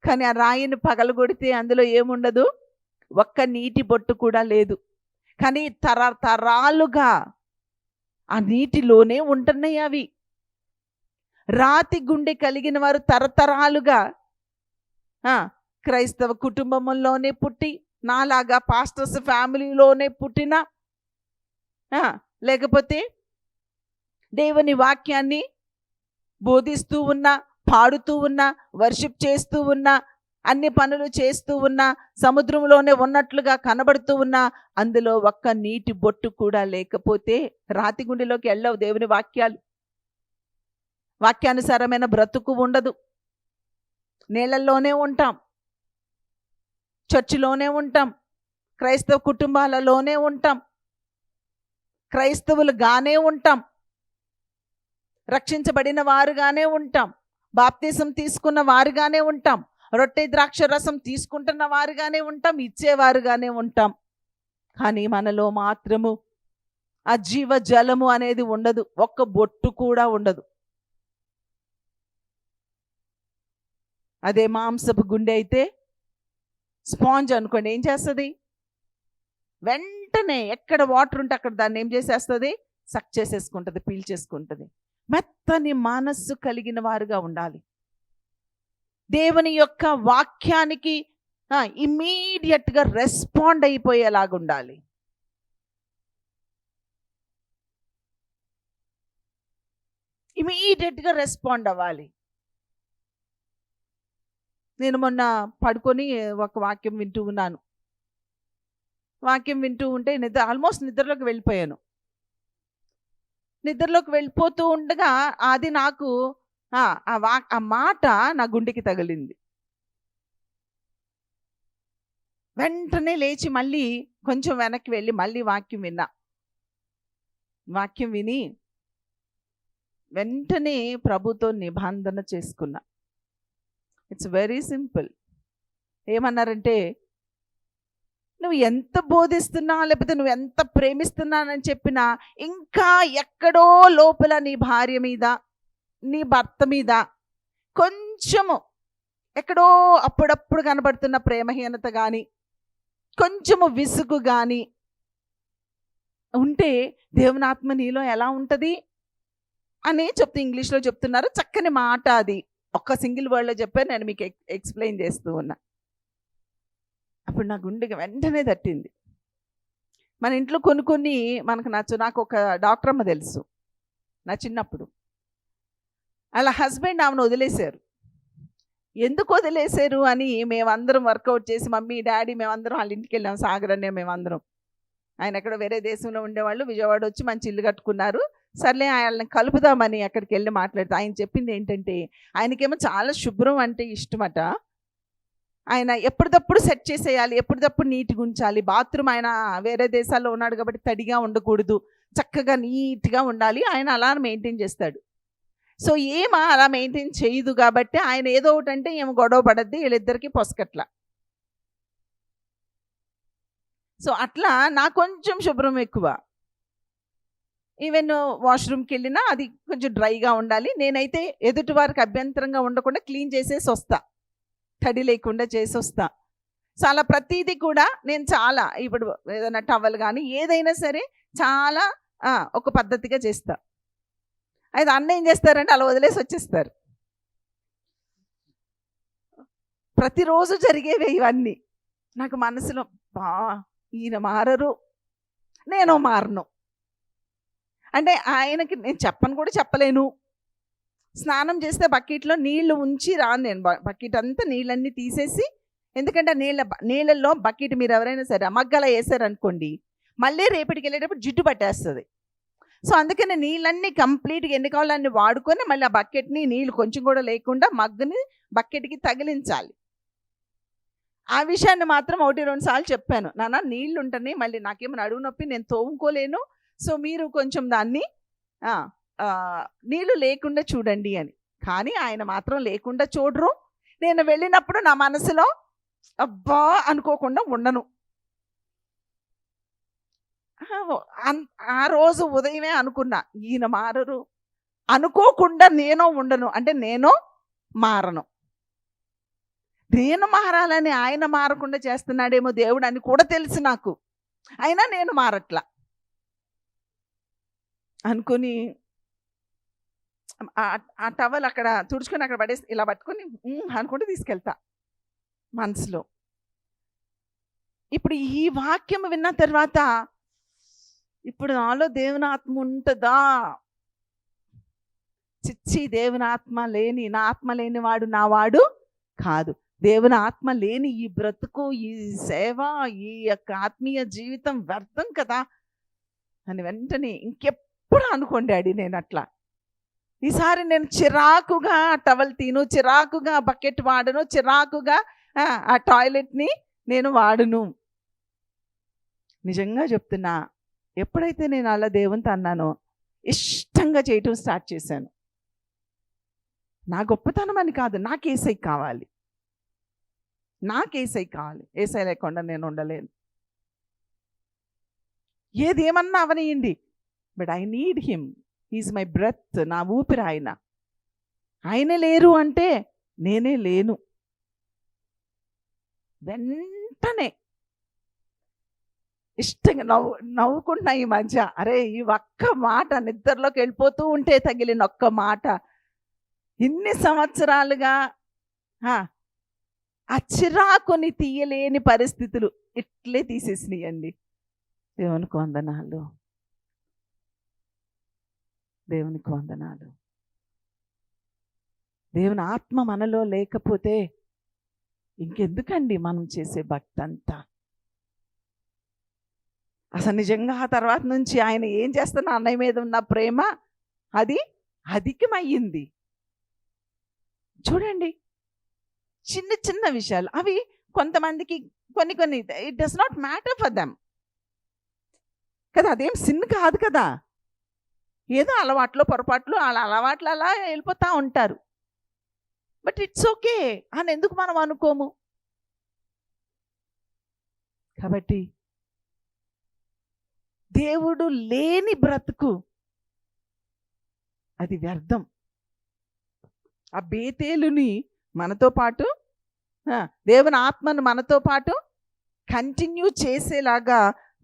కానీ ఆ రాయిని పగలగొడితే అందులో ఏముండదు? ఒక్క నీటి బొట్టు కూడా లేదు. కానీ తరతరాలుగా ఆ నీటిలోనే ఉంటున్నాయి అవి. రాతి గుండె కలిగిన వారు తరతరాలుగా క్రైస్తవ కుటుంబంలోనే పుట్టి, నాలాగా పాస్టర్స్ ఫ్యామిలీలోనే పుట్టిన, లేకపోతే దేవుని వాక్యాన్ని బోధిస్తూ ఉన్నా, పాడుతూ ఉన్నా, వర్షిప్ చేస్తూ ఉన్నా, అన్ని పనులు చేస్తూ ఉన్నా, సముద్రంలోనే ఉన్నట్లుగా కనబడుతూ ఉన్నా, అందులో ఒక్క నీటి బొట్టు కూడా లేకపోతే రాతి గుండెలోకి వెళ్ళవు దేవుని వాక్యాలు. వాక్యానుసారమైన బ్రతుకు ఉండదు. నీళ్ళల్లోనే ఉంటాం, చర్చిలోనే ఉంటాం, క్రైస్తవ కుటుంబాలలోనే ఉంటాం, క్రైస్తవులుగానే ఉంటాం, రక్షించబడిన వారుగానే ఉంటాం, బాప్తిసం తీసుకున్న వారుగానే ఉంటాం, రొట్టె ద్రాక్ష రసం తీసుకుంటున్న వారుగానే ఉంటాం, ఇచ్చేవారుగానే ఉంటాం. కానీ మనలో మాత్రము ఆ జీవ జలము అనేది ఉండదు. ఒక్క బొట్టు కూడా ఉండదు. అదే మాంసపు గుండె అయితే స్పాంజ్ అనుకోండి, ఏం చేస్తుంది? వెంటనే ఎక్కడ వాటర్ ఉంటే అక్కడ దాన్ని ఏం చేసేస్తుంది? సక్ చేసేసుకుంటుంది, పీల్చేసుకుంటుంది. మెత్తని మనస్సు కలిగిన వారుగా ఉండాలి. దేవుని యొక్క వాక్యానికి ఇమ్మీడియట్గా రెస్పాండ్ అయిపోయేలాగా ఉండాలి. ఇమ్మీడియట్గా రెస్పాండ్ అవ్వాలి. నేను మొన్న పడుకొని ఒక వాక్యం వింటూ ఉన్నాను. వాక్యం వింటూ ఉంటే ఆల్మోస్ట్ నిద్రలోకి వెళ్ళిపోయాను. నిద్రలోకి వెళ్ళిపోతూ ఉండగా అది నాకు ఆ మాట నా గుండెకి తగిలింది. వెంటనే లేచి మళ్ళీ కొంచెం వెనక్కి వెళ్ళి మళ్ళీ వాక్యం విన్నా. వాక్యం విని వెంటనే ప్రభుతో నిబంధన చేసుకున్నా. It's very simple. ఏమన్నారంటే, నువ్వు ఎంత బోధిస్తున్నా, లేకపోతే నువ్వు ఎంత ప్రేమిస్తున్నానని చెప్పినా, ఇంకా ఎక్కడో లోపల నీ భార్య మీద, నీ భర్త మీద కొంచెము ఎక్కడో అప్పుడప్పుడు కనబడుతున్న ప్రేమహీనత కానీ, కొంచెము విసుగు కానీ ఉంటే దేవుని ఆత్మ నీలో ఎలా ఉంటుంది అని చెప్తే ఇంగ్లీష్లో చెప్తున్నారు. చక్కని మాట అది. ఒక్క సింగిల్ వర్డ్లో చెప్పాను, నేను మీకు ఎక్స్ప్లెయిన్ చేస్తూ ఉన్నా. అప్పుడు నా గుండెకి వెంటనే తట్టింది. మన ఇంట్లో కొన్ని మనకు నాకు ఒక డాక్టర్ అమ్మ తెలుసు, నా చిన్నప్పుడు. అలా హస్బెండ్ ఆమెను వదిలేశారు. ఎందుకు వదిలేశారు అని మేమందరం వర్కౌట్ చేసి, మమ్మీ డాడీ మేమందరం వాళ్ళ ఇంటికి వెళ్ళాం. సాగర్ అనే మేమందరం. ఆయన ఎక్కడ వేరే దేశంలో ఉండేవాళ్ళు, విజయవాడ వచ్చి మంచి ఇల్లు కట్టుకున్నారు. సర్లే ఆయనని కలుపుదామని అక్కడికి వెళ్ళి మాట్లాడితే ఆయన చెప్పింది ఏంటంటే, ఆయనకేమో చాలా శుభ్రం అంటే ఇష్టమట. ఆయన ఎప్పటికప్పుడు సెట్ చేసేయాలి, ఎప్పటికప్పుడు నీట్గా ఉంచాలి. బాత్రూమ్ ఆయన వేరే దేశాల్లో ఉన్నాడు కాబట్టి తడిగా ఉండకూడదు, చక్కగా నీట్గా ఉండాలి. ఆయన అలా మెయింటైన్ చేస్తాడు. సో అలా మెయింటైన్ చేయదు కాబట్టి ఆయన ఏదో ఒకటి అంటే ఏమో గొడవ పడద్ది, వీళ్ళిద్దరికీ పొసకట్ల. సో అట్లా నాకు కొంచెం శుభ్రం ఎక్కువ. ఈవెన్ వాష్రూమ్కి వెళ్ళినా అది కొంచెం డ్రైగా ఉండాలి. నేనైతే ఎదుటి వారికి అభ్యంతరంగా ఉండకుండా క్లీన్ చేసేసి వస్తా, తడి లేకుండా చేసి వస్తా. సో అలా ప్రతిదీ కూడా నేను చాలా, ఇప్పుడు ఏదైనా టవల్ కానీ ఏదైనా సరే చాలా ఒక పద్ధతిగా చేస్తా. అయితే అన్న ఏం చేస్తారంటే అలా వదిలేసి వచ్చేస్తారు. ప్రతిరోజు జరిగేవి ఇవన్నీ. నాకు మనసులో ఈయన మారరు, నేను మారను అంటే ఆయనకి నేను చెప్పను కూడా చెప్పలేను. స్నానం చేస్తే బకెట్లో నీళ్లు ఉంచి రాను నేను. బకెట్ అంతా నీళ్ళన్నీ తీసేసి, ఎందుకంటే నీళ్ళల్లో బకెట్ మీరు ఎవరైనా సరే మగ్గలా వేసారనుకోండి, మళ్ళీ రేపటికి వెళ్ళేటప్పుడు జిడ్డు పట్టేస్తుంది. సో అందుకని నీళ్ళన్నీ కంప్లీట్గా ఎన్ని కావాలన్నీ వాడుకొని మళ్ళీ ఆ బకెట్ని నీళ్ళు కొంచెం కూడా లేకుండా మగ్గుని బకెట్కి తగిలించాలి. ఆ విషయాన్ని మాత్రం 1-2 సార్లు చెప్పాను. నాన్న నీళ్ళు ఉంటేనే మళ్ళీ నాకేమో నడుము నొప్పి, నేను తోముకోలేను, సో మీరు కొంచెం దాన్ని నీళ్ళు లేకుండా చూడండి అని. కానీ ఆయన మాత్రం లేకుండా చూడరు. నేను వెళ్ళినప్పుడు నా మనసులో అబ్బా అనుకోకుండా ఉండను. ఆ రోజు ఉదయమే అనుకున్నా, ఈయన మారరు, అనుకోకుండా నేను ఉండను, అంటే నేను మారను. నేను మారాలని ఆయన మారకుండా చేస్తున్నాడేమో దేవుడు అని కూడా తెలుసు నాకు, అయినా నేను మారట్లా అనుకుని ఆ టవల్ అక్కడ తుడుచుకొని అక్కడ పడేసి ఇలా పట్టుకొని అనుకుంటూ తీసుకెళ్తా మనసులో. ఇప్పుడు ఈ వాక్యం విన్న తర్వాత ఇప్పుడు నాలో దేవుని ఆత్మ ఉంటుందా? చిచ్చి, దేవుని ఆత్మ లేని, నా ఆత్మ లేని వాడు నా వాడు కాదు. దేవుని ఆత్మ లేని ఈ బ్రతుకు, ఈ సేవ, ఈ యొక్క ఆత్మీయ జీవితం వ్యర్థం కదా అని వెంటనే ఇంకెప్పుడు అనుకోండి డాడీ నేను అట్లా. ఈసారి నేను చిరాకుగా టవల్ తీను, చిరాకుగా బకెట్ వాడను, చిరాకుగా ఆ టాయిలెట్ని నేను వాడును. నిజంగా చెప్తున్నా, ఎప్పుడైతే నేను అలా దేవునితో అన్నానో ఇష్టంగా చేయటం స్టార్ట్ చేశాను. నా గొప్పతనం అని కాదు, నాకు ఏసై కావాలి, నాకు ఏసై కావాలి. ఏసై లేకుండా నేను ఉండలేను. ఏదేమన్నా అవనియండి, but I need him. Is my breath, నా ఊపిరి ఆయన. ఆయనే లేరు అంటే నేనే లేను. వెంటనే ఇష్టంగా నవ్వుకుంటున్నా ఈ మధ్య. అరే, ఈ ఒక్క మాట, నిద్రలోకి వెళ్ళిపోతూ ఉంటే తగిలిన ఒక్క మాట ఇన్ని సంవత్సరాలుగా ఆ చిరాకుని తీయలేని పరిస్థితులు ఇట్లే తీసేసినాయండి. దేవునికి వందనాలు, దేవునికి వందనాలు. దేవుని ఆత్మ మనలో లేకపోతే ఇంకెందుకండి మనం చేసే భక్తి అంతా? అసలు నిజంగా ఆ తర్వాత నుంచి ఆయన ఏం చేస్తున్నా అన్నయ్య మీద ఉన్న ప్రేమ అది అధికమయ్యింది. చూడండి, చిన్న చిన్న విషయాలు అవి కొంతమందికి కొన్ని it does not matter for them కదా. అదేం సిన్ కాదు కదా. ఏదో అలవాట్లు, పొరపాట్లు, అలవాట్లు అలా వెళ్ళిపోతూ ఉంటారు. బట్ ఇట్స్ ఓకే అని ఎందుకు మనం అనుకోము? కాబట్టి దేవుడు లేని బ్రతుకు అది వ్యర్థం. ఆ బేతేలుని మనతో పాటు, దేవుని ఆత్మను మనతో పాటు కంటిన్యూ చేసేలాగా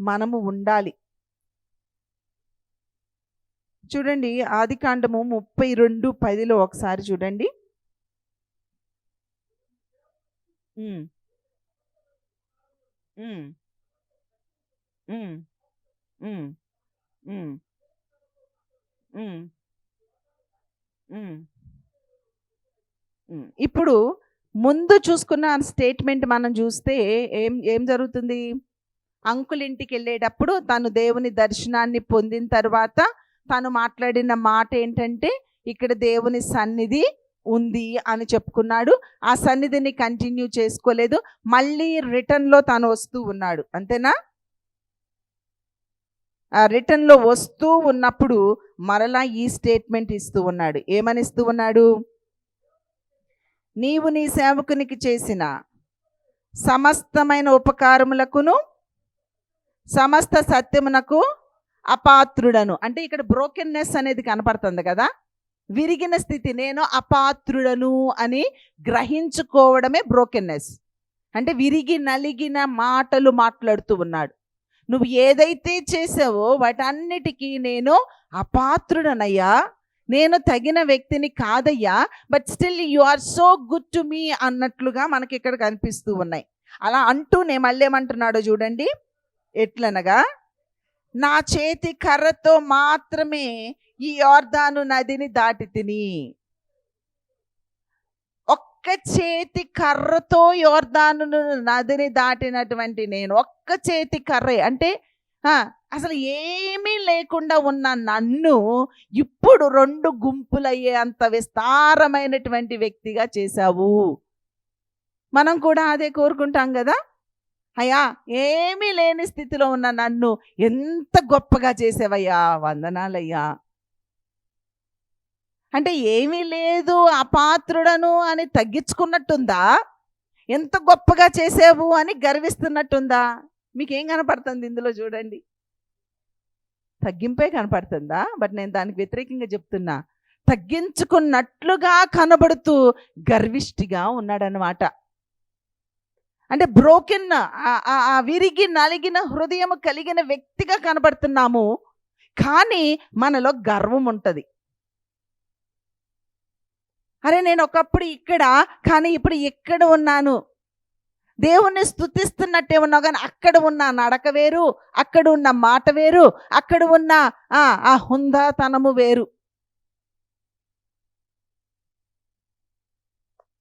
మనము ఉండాలి. చూడండి, ఆదికాండము 32:10 ఒకసారి చూడండి. ఇప్పుడు ముందు చూసుకున్న స్టేట్మెంట్ మనం చూస్తే ఏం జరుగుతుంది? అంకులింటికి వెళ్ళేటప్పుడు తను దేవుని దర్శనాన్ని పొందిన తర్వాత తను మాట్లాడిన మాట ఏంటంటే, ఇక్కడ దేవుని సన్నిధి ఉంది అని చెప్పుకున్నాడు. ఆ సన్నిధిని కంటిన్యూ చేసుకోలేదు, మళ్ళీ రిటర్న్లో తను వస్తూ ఉన్నాడు. అంతేనా? ఆ రిటర్న్లో వస్తూ ఉన్నప్పుడు మరలా ఈ స్టేట్మెంట్ ఇస్తూ ఉన్నాడు. ఏమని ఇస్తూ ఉన్నాడు? నీవు నీ సేవకునికి చేసిన సమస్తమైన ఉపకారములకును సమస్త సత్యమునకు అపాత్రుడను. అంటే ఇక్కడ బ్రోకెన్నెస్ అనేది కనపడుతుంది కదా, విరిగిన స్థితి. నేను అపాత్రుడను అని గ్రహించుకోవడమే బ్రోకెన్నెస్. అంటే విరిగి నలిగిన మాటలు మాట్లాడుతూ ఉన్నాడు. నువ్వు ఏదైతే చేసావో వాటన్నిటికీ నేను అపాత్రుడనయ్యా, నేను తగిన వ్యక్తిని కాదయ్యా, but still you are so good to me అన్నట్లుగా మనకి ఇక్కడ కనిపిస్తూ ఉన్నాయి. అలా అంటూనే మళ్ళీ ఏమంటున్నాడో చూడండి. ఎట్లనగా, నా చేతి కర్రతో మాత్రమే ఈ యోర్దాను నదిని దాటి తిని. ఒక్క చేతి కర్రతో యోర్దాను నదిని దాటినటువంటి నేను, ఒక్క చేతి కర్రే అంటే ఆ! అసలు ఏమీ లేకుండా ఉన్న నన్ను ఇప్పుడు 2 గుంపులయ్యే అంత విస్తారమైనటువంటి వ్యక్తిగా చేశావు. మనం కూడా అదే కోరుకుంటాం గదా! అయ్యా! ఏమీ లేని స్థితిలో ఉన్న నన్ను ఎంత గొప్పగా చేసావయ్యా! వందనాలయ్యా! అంటే ఏమీ లేదు, అపాత్రుడను అని తగ్గించుకున్నట్టుందా? ఎంత గొప్పగా చేసావు అని గర్విస్తున్నట్టుందా? మీకేం కనపడుతుంది ఇందులో చూడండి? తగ్గింపే కనపడుతుందా? బట్ నేను దానికి వ్యతిరేకంగా చెప్తున్నా. తగ్గించుకున్నట్లుగా కనబడుతూ గర్విష్టిగా ఉన్నాడనమాట. అంటే బ్రోకెన్, విరిగి నలిగిన హృదయం కలిగిన వ్యక్తిగా కనబడుతున్నాము. కానీ మనలో గర్వం ఉంటుంది. అరే నేను ఒకప్పుడు ఇక్కడ, కానీ ఇప్పుడు ఇక్కడ ఉన్నాను. దేవుణ్ణి స్తుతిస్తున్నట్టే ఉన్నావు, కానీ అక్కడ ఉన్న నడక వేరు, అక్కడ ఉన్న మాట వేరు, అక్కడ ఉన్న ఆ హుందాతనము వేరు.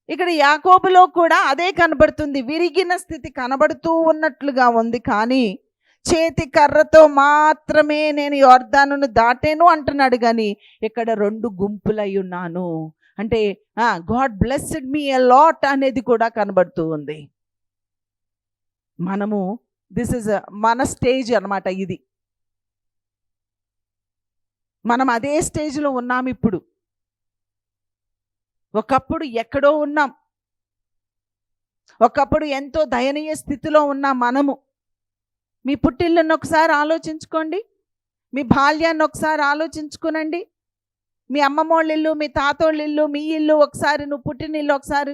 ఇక్కడ యాకోబులో కూడా అదే కనబడుతుంది. విరిగిన స్థితి కనబడుతూ ఉన్నట్లుగా ఉంది, కానీ చేతి కర్రతో మాత్రమే నేను యొర్దానును దాటాను అంటున్నాడు. కానీ ఇక్కడ 2 గుంపులై ఉన్నాను అంటే God blessed me a lot అనేది కూడా కనబడుతూ ఉంది. మనము దిస్ ఇస్ మన స్టేజ్ అన్నమాట. ఇది మనం అదే స్టేజ్లో ఉన్నాం ఇప్పుడు. ఒకప్పుడు ఎక్కడో ఉన్నాం, ఒకప్పుడు ఎంతో దయనీయ స్థితిలో ఉన్నాం మనము. మీ పుట్టిల్లును ఒకసారి ఆలోచించుకోండి, మీ బాల్యాన్ని ఒకసారి ఆలోచించుకునండి, మీ అమ్మమ్మోళ్ళ ఇల్లు, మీ తాతోళ్ళ ఇల్లు, మీ ఇల్లు ఒకసారి, నువ్వు పుట్టిన ఇల్లు ఒకసారి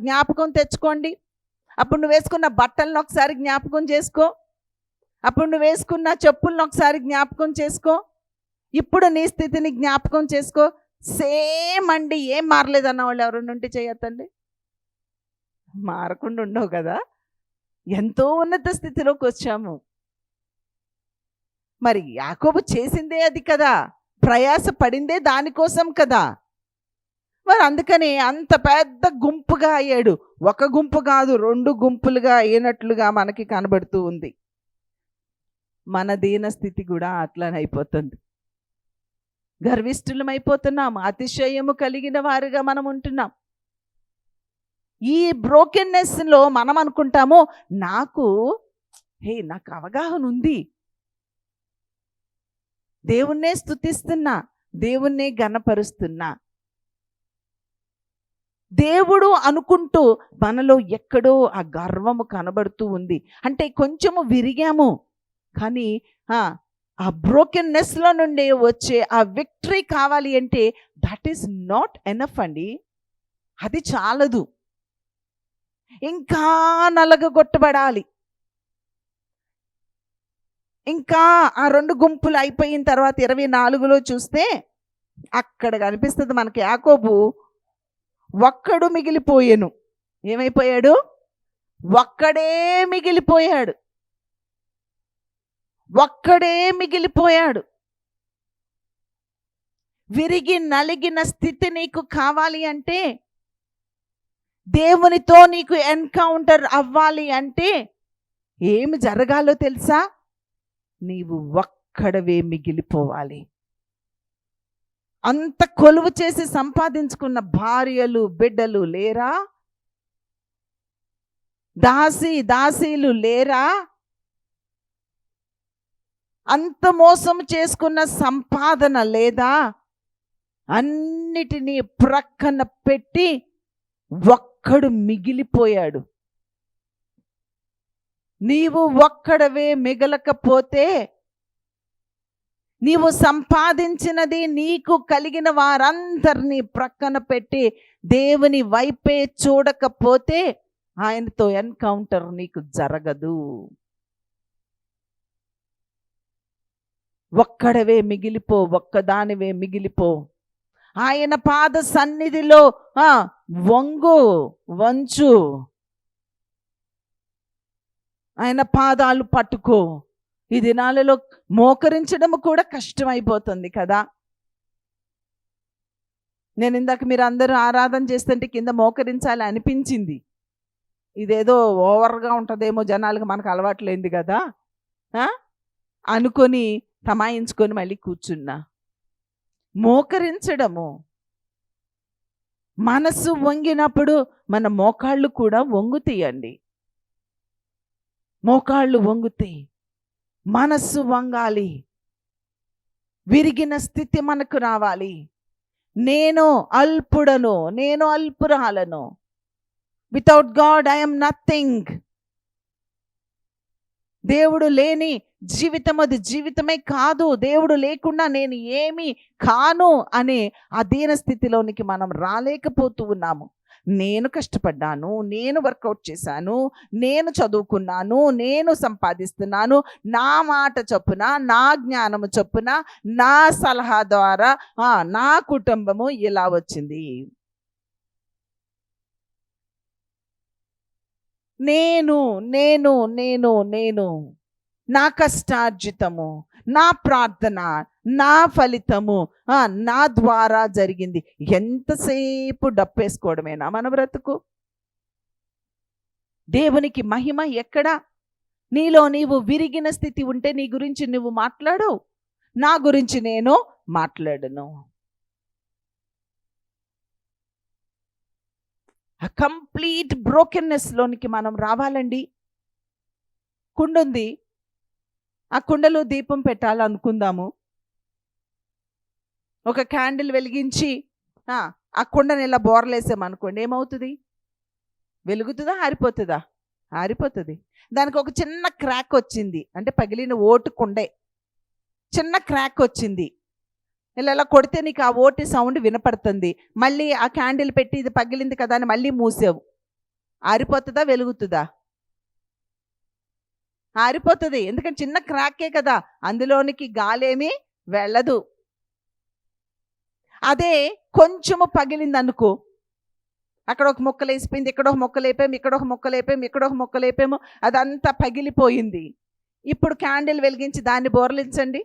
జ్ఞాపకం తెచ్చుకోండి. అప్పుడు నువ్వు వేసుకున్న బట్టలను ఒకసారి జ్ఞాపకం చేసుకో, అప్పుడు నువ్వు వేసుకున్న చెప్పులను ఒకసారి జ్ఞాపకం చేసుకో, ఇప్పుడు నీ స్థితిని జ్ఞాపకం చేసుకో. సేమ్ అండి, ఏం మారలేదన్న వాళ్ళు ఎవరైనా ఉంటే చేయొద్దండి. మారకుండా ఉండవు కదా, ఎంతో ఉన్నత స్థితిలోకి వచ్చాము. మరి యాకోబు చేసిందే అది కదా, ప్రయాస పడిందే దానికోసం కదా. మరి అందుకని అంత పెద్ద గుంపుగా అయ్యాడు. ఒక గుంపు కాదు, 2 గుంపులుగా అయినట్లుగా మనకి కనబడుతూ ఉంది. మన దీన స్థితి కూడా అట్లానే అయిపోతుంది. గర్విష్ఠులమైపోతున్నాం, అతిశయము కలిగిన వారుగా మనం ఉంటున్నాం. ఈ బ్రోకెన్నెస్లో మనం అనుకుంటాము, నాకు అవగాహన ఉంది, దేవుణ్ణే స్తుతిస్తున్నా, దేవుణ్ణే ఘనపరుస్తున్నా, దేవుడు అనుకుంటూ మనలో ఎక్కడో ఆ గర్వము కనబడుతూ ఉంది. అంటే కొంచెము విరిగాము, కానీ ఆ బ్రోకెన్నెస్లో నుండి వచ్చే ఆ విక్టరీ కావాలి అంటే దట్ ఈస్ నాట్ ఎనఫ్ అండి. అది చాలదు, ఇంకా నలగగొట్టబడాలి. ఇంకా ఆ 2 గుంపులు అయిపోయిన తర్వాత 24లో చూస్తే అక్కడ కనిపిస్తుంది మనకి, యాకోబు ఒక్కడు మిగిలిపోయాను. ఏమైపోయాడు? ఒక్కడే మిగిలిపోయాడు. ఒక్కడే మిగిలిపోయాడు. విరిగి నలిగిన స్థితి నీకు కావాలి అంటే, దేవునితో నీకు ఎన్కౌంటర్ అవ్వాలి అంటే ఏమి జరగాలో తెలుసా? నీవు ఒక్కడవే మిగిలిపోవాలి. అంత కొలువు చేసి సంపాదించుకున్న భార్యలు బిడ్డలు లేరా? దాసీలు లేరా? అంత మోసం చేసుకున్న సంపాదన లేదా? అన్నిటినీ ప్రక్కన పెట్టి ఒక్కడు మిగిలిపోయాడు. నీవు ఒక్కడవే మిగలకపోతే, నీవు సంపాదించినది, నీకు కలిగిన వారందరినీ ప్రక్కన పెట్టి దేవుని వైపే చూడకపోతే ఆయనతో ఎన్కౌంటర్ నీకు జరగదు. ఒక్కడవే మిగిలిపో, ఒక్కదానివే మిగిలిపో. ఆయన పాద సన్నిధిలో వంచు, ఆయన పాదాలు పట్టుకో. ఈ దినాలలో మోకరించడం కూడా కష్టమైపోతుంది కదా. నేను ఇందాక మీరు అందరూ ఆరాధన చేస్తుంటే కింద మోకరించాలి అనిపించింది. ఇదేదో ఓవర్గా ఉంటుందేమో జనాలకు, మనకు అలవాట్లేంది కదా. అనుకొని తమాయించుకొని మళ్ళీ కూర్చున్నా. మోకరించడము, మనసు వంగినప్పుడు మన మోకాళ్ళు కూడా వంగుతాయండి. మోకాళ్ళు వంగుతాయి, మనస్సు వంగాలి, విరిగిన స్థితి మనకు రావాలి. నేను అల్పుడను, నేను అల్పురాలను, వితౌట్ గాడ్ ఐఎమ్ నథింగ్. దేవుడు లేని జీవితం అది జీవితమే కాదు, దేవుడు లేకుండా నేను ఏమీ కాను అనే ఆ దీన స్థితిలోనికి మనం రాలేకపోతూ ఉన్నాము. నేను కష్టపడ్డాను, నేను వర్కౌట్ చేశాను, నేను చదువుకున్నాను, నేను సంపాదిస్తున్నాను, నా మాట చొప్పున, నా జ్ఞానము చొప్పున, నా సలహా ద్వారా నా కుటుంబము ఇలా వచ్చింది. నేను నేను నేను నేను నా కష్టార్జితము, నా ప్రార్థన, నా ఫలితము నా ద్వారా జరిగింది. ఎంతసేపు డప్పేసుకోవడమేనా మన బ్రతుకు? దేవునికి మహిమ ఎక్కడ? నీలో నీవు విరిగిన స్థితి ఉంటే నీ గురించి నువ్వు మాట్లాడు, నా గురించి నేను మాట్లాడను. ఆ కంప్లీట్ బ్రోకెన్నెస్లోనికి మనం రావాలండి. కుండుంది, ఆ కుండలో దీపం పెట్టాలనుకుందాము. ఒక క్యాండిల్ వెలిగించి ఆ కుండని ఇలా బోర్లేసామనుకోండి, ఏమవుతుంది? వెలుగుతుందా, ఆరిపోతుందా? ఆరిపోతుంది. దానికి ఒక చిన్న క్రాక్ వచ్చింది అంటే పగిలిన ఓటు కుండే చిన్న క్రాక్ వచ్చింది, ఇలా కొడితే నీకు ఆ ఓటి సౌండ్ వినపడుతుంది. మళ్ళీ ఆ క్యాండిల్ పెట్టి ఇది పగిలింది కదా అని మళ్ళీ మూసావు, ఆరిపోతుందా, వెలుగుతుందా? ఆరిపోతుంది. ఎందుకంటే చిన్న క్రాకే కదా, అందులోనికి గాలేమీ వెళ్ళదు. అదే కొంచెము పగిలింది అనుకో, అక్కడ ఒక మొక్కలు వేసిపోయింది, ఇక్కడ ఒక మొక్కలు వేపాము, ఇక్కడ ఒక మొక్కలు వేపాము, ఇక్కడ ఒక మొక్కలు వేపాము, అదంతా పగిలిపోయింది. ఇప్పుడు క్యాండిల్ వెలిగించి దాన్ని బోర్లించండి,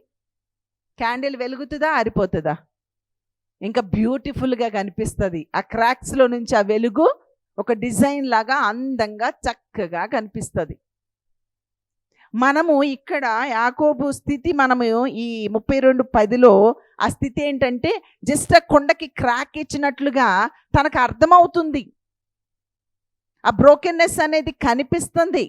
క్యాండిల్ వెలుగుతుందా, ఆరిపోతుందా? ఇంకా బ్యూటిఫుల్గా కనిపిస్తుంది. ఆ క్రాక్స్లో నుంచి ఆ వెలుగు ఒక డిజైన్ లాగా అందంగా చక్కగా కనిపిస్తుంది. మనము ఇక్కడ యాకోబు స్థితి, మనము ఈ 32:10లో ఆ స్థితి ఏంటంటే జస్ట్ ఆ కొండకి క్రాక్ ఇచ్చినట్లుగా తనకు అర్థమవుతుంది. ఆ బ్రోకెన్నెస్ అనేది కనిపిస్తుంది,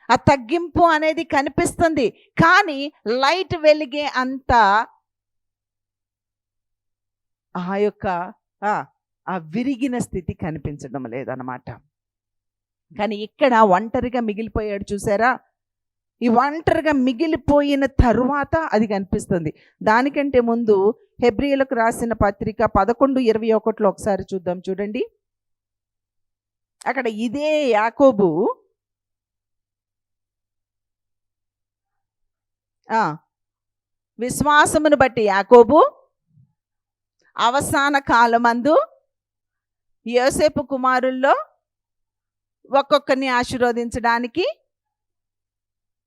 ఆ తగ్గింపు అనేది కనిపిస్తుంది. కానీ లైట్ వెలిగే అంత ఆ యొక్క ఆ విరిగిన స్థితి కనిపించడం లేదన్నమాట. కానీ ఇక్కడ ఒంటరిగా మిగిలిపోయాడు, చూసారా? ఈ ఒంటరిగా మిగిలిపోయిన తరువాత అది కనిపిస్తుంది. దానికంటే ముందు హెబ్రీయులకు రాసిన పత్రిక 11:21 ఒకసారి చూద్దాం, చూడండి. అక్కడ ఇదే యాకోబు విశ్వాసమును బట్టి యాకోబు అవసాన కాలమందు యోసేపు కుమారుల్లో ఒక్కొక్కరిని ఆశీర్వదించడానికి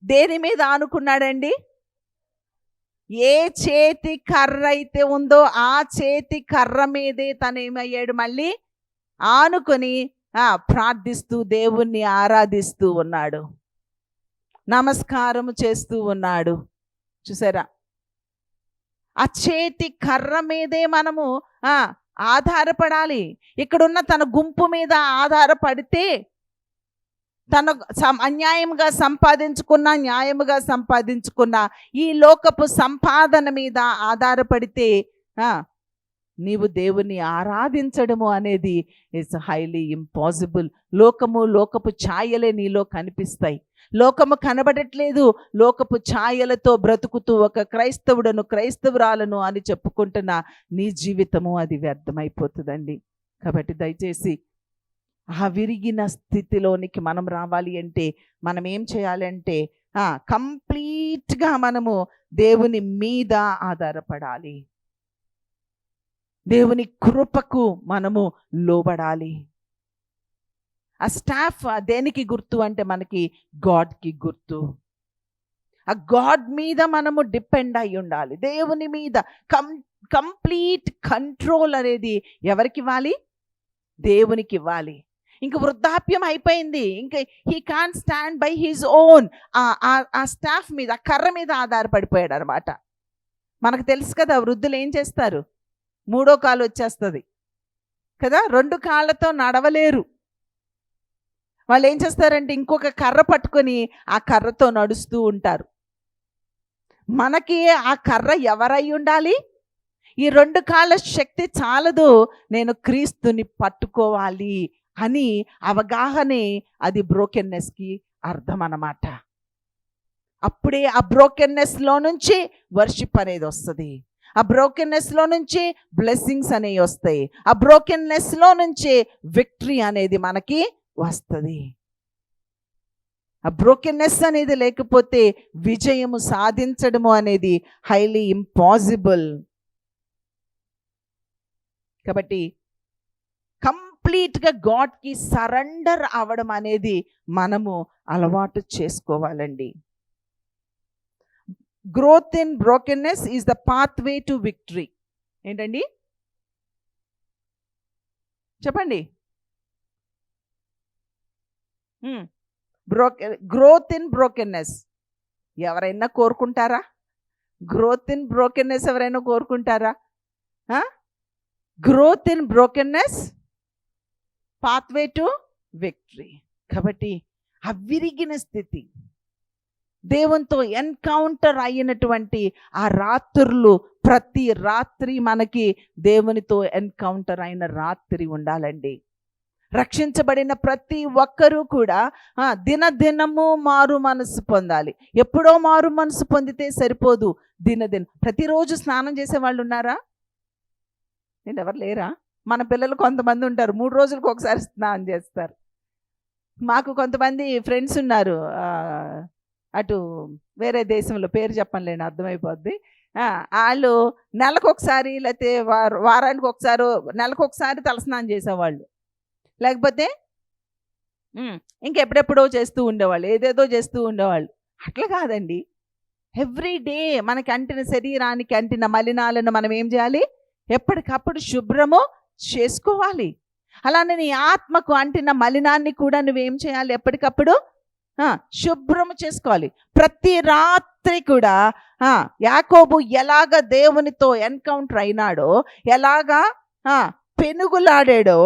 దేని మీద ఆనుకున్నాడండి? ఏ చేతి కర్ర అయితే ఉందో ఆ చేతి కర్ర మీదే తను ఏమయ్యాడు? మళ్ళీ ఆనుకొని ప్రార్థిస్తూ దేవుణ్ణి ఆరాధిస్తూ ఉన్నాడు, నమస్కారము చేస్తూ ఉన్నాడు. చూసారా? ఆ చేతి కర్ర మీదే మనము ఆధారపడాలి. ఇక్కడున్న తన గుంపు మీద ఆధారపడితే, తన అన్యాయంగా సంపాదించుకున్న, న్యాయముగా సంపాదించుకున్న ఈ లోకపు సంపాదన మీద ఆధారపడితే నీవు దేవుని ఆరాధించడము అనేది ఇట్స్ హైలీ ఇంపాసిబుల్. లోకపు ఛాయలే నీలో కనిపిస్తాయి. లోకము కనబడట్లేదు, లోకపు ఛాయలతో బ్రతుకుతూ ఒక క్రైస్తవుడను, క్రైస్తవురాలను అని చెప్పుకుంటున్న నీ జీవితము అది వ్యర్థమైపోతుందండి. కాబట్టి దయచేసి ఆ విరిగిన స్థితిలోనికి మనం రావాలి అంటే మనం ఏం చేయాలంటే కంప్లీట్గా మనము దేవుని మీద ఆధారపడాలి, దేవుని కృపకు మనము లోబడాలి. ఆ స్టాఫ్ దేనికి గుర్తు అంటే మనకి గాడ్కి గుర్తు. ఆ గాడ్ మీద మనము డిపెండ్ అయి ఉండాలి, దేవుని మీద. కంప్లీట్ కంట్రోల్ అనేది ఎవరికి ఇవ్వాలి? దేవునికి ఇవ్వాలి. ఇంక వృద్ధాప్యం అయిపోయింది. ఇంక he can't stand by his own. ఆ స్టాఫ్ మీద, ఆ కర్ర మీద ఆధారపడిపోయాడు అనమాట. మనకు తెలుసు కదా వృద్ధులు ఏం చేస్తారు, మూడో కాలు వచ్చేస్తుంది కదా, 2 కాళ్ళతో నడవలేరు. వాళ్ళు ఏం చేస్తారంటే ఇంకొక కర్ర పట్టుకొని ఆ కర్రతో నడుస్తూ ఉంటారు. మనకి ఆ కర్ర ఎవరై ఉండాలి? ఈ 2 కాళ్ళ శక్తి చాలదు, నేను క్రీస్తుని పట్టుకోవాలి అని అవగాహనే అది బ్రోకెన్నెస్కి అర్థం అన్నమాట. అప్పుడే ఆ బ్రోకెన్నెస్లో నుంచి వర్షిప్ అనేది వస్తుంది. ఆ బ్రోకెన్నెస్లో నుంచి బ్లెస్సింగ్స్ అనేవి వస్తాయి. ఆ బ్రోకెన్నెస్లో నుంచి విక్టరీ అనేది మనకి వస్తుంది. ఆ బ్రోకెన్నెస్ అనేది లేకపోతే విజయము సాధించడము అనేది హైలీ ఇంపాసిబుల్. కాబట్టి కంప్లీట్గా గాడ్కి సరెండర్ అవ్వడం అనేది మనము అలవాటు చేసుకోవాలండి. Growth in brokenness is the pathway to victory. ఏంటండి చెప్పండి. గ్రోత్ ఇన్ బ్రోకెన్నెస్ ఎవరైనా కోరుకుంటారా? గ్రోత్ ఇన్ బ్రోకెన్నెస్ ఎవరైనా కోరుకుంటారా? Growth in brokenness pathway to victory. కాబట్టి ఆ విరిగిన స్థితి, దేవునితో ఎన్కౌంటర్ అయినటువంటి ఆ రాత్రులు, ప్రతి రాత్రి మనకి దేవునితో ఎన్కౌంటర్ అయిన రాత్రి ఉండాలండి. రక్షించబడిన ప్రతి ఒక్కరూ కూడా దినదినము మారు మనసు పొందాలి. ఎప్పుడో మారు మనసు పొందితే సరిపోదు, ప్రతిరోజు స్నానం చేసే వాళ్ళు ఉన్నారా? నేను ఎవరు లేరా? మన పిల్లలు కొంతమంది ఉంటారు 3 రోజులకు ఒకసారి స్నానం చేస్తారు. మాకు కొంతమంది ఫ్రెండ్స్ ఉన్నారు, అటు వేరే దేశంలో, పేరు చెప్పనులేండి అర్థమైపోద్ది. వాళ్ళు నెలకు ఒకసారి లేకపోతే వారానికి ఒకసారి, నెలకు ఒకసారి తలస్నానం చేసేవాళ్ళు. లేకపోతే ఇంకెప్పుడెప్పుడో చేస్తూ ఉండేవాళ్ళు, ఏదేదో చేస్తూ ఉండేవాళ్ళు. అట్లా కాదండి, ఎవ్రీ డే మనకి అంటిన శరీరానికి అంటిన మలినాలను మనం ఏం చేయాలి? ఎప్పటికప్పుడు శుభ్రము చేసుకోవాలి. అలానే నీ ఆత్మకు అంటిన మలినాన్ని కూడా నువ్వేం చేయాలి? ఎప్పటికప్పుడు శుభ్రము చేసుకోవాలి. ప్రతి రాత్రి కూడా యాకోబు ఎలాగ దేవునితో ఎన్కౌంటర్ అయినాడో, ఎలాగా పెనుగులాడాడో,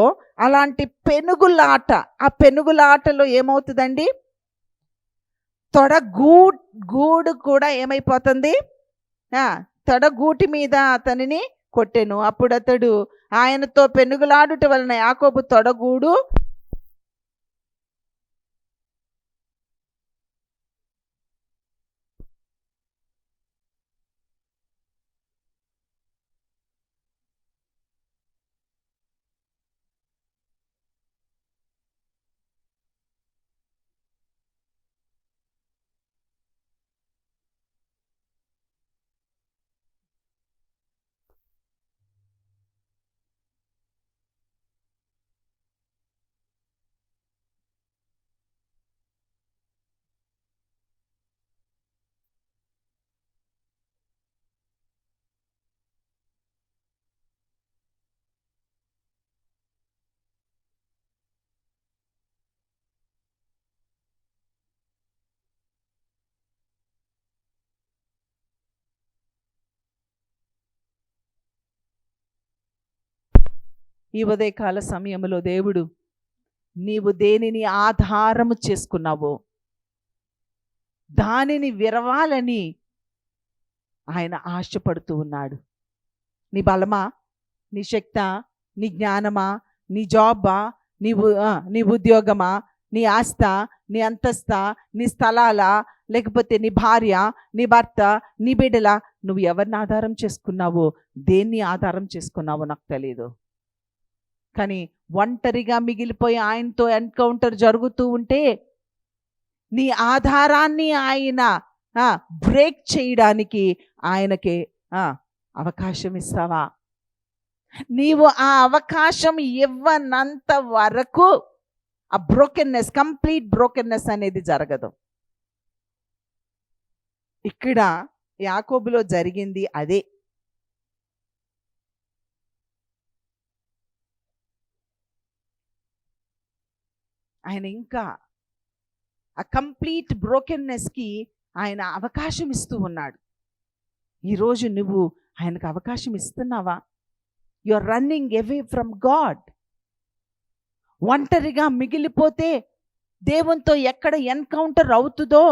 అలాంటి పెనుగులాట, ఆ పెనుగులాటలో ఏమవుతుందండి? గూడు కూడా ఏమైపోతుంది? తొడగూటి మీద అతనిని కొట్టెను. అప్పుడు అతడు ఆయనతో పెనుగులాడుట వలన యాకోబు తొడగూడు ఈ ఉదయకాల సమయంలో దేవుడు, నీవు దేనిని ఆధారము చేసుకున్నావో దానిని విరవాలని ఆయన ఆశపడుతూ ఉన్నాడు. నీ బలమా, నీ శక్తా, నీ జ్ఞానమా, నీ జాబా, నీ ఉద్యోగమా, నీ ఆస్త, నీ అంతస్తా, నీ స్థలాలా, లేకపోతే నీ భార్య, నీ భర్త, నీ బిడ్డల, నువ్వు ఎవరిని ఆధారం చేసుకున్నావో, దేన్ని ఆధారం చేసుకున్నావో నాకు తెలియదు. కానీ ఒంటరిగా మిగిలిపోయి ఆయనతో ఎన్కౌంటర్ జరుగుతూ ఉంటే నీ ఆధారాన్ని ఆయన బ్రేక్ చేయడానికి ఆయనకి అవకాశం ఇస్తావా? నీవు ఆ అవకాశం ఇవ్వనంత వరకు ఆ బ్రోకెన్నెస్, కంప్లీట్ బ్రోకెన్నెస్ అనేది జరగదు. ఇక్కడ యాకోబులో జరిగింది అదే. ఆయన ఇంకా ఆ కంప్లీట్ బ్రోకెన్నెస్కి ఆయన అవకాశం ఇస్తూ ఉన్నాడు. ఈరోజు నువ్వు ఆయనకు అవకాశం ఇస్తున్నావా? You are running away from God. ఒంటరిగా మిగిలిపోతే దేవునితో ఎక్కడ ఎన్కౌంటర్ అవుతుందో,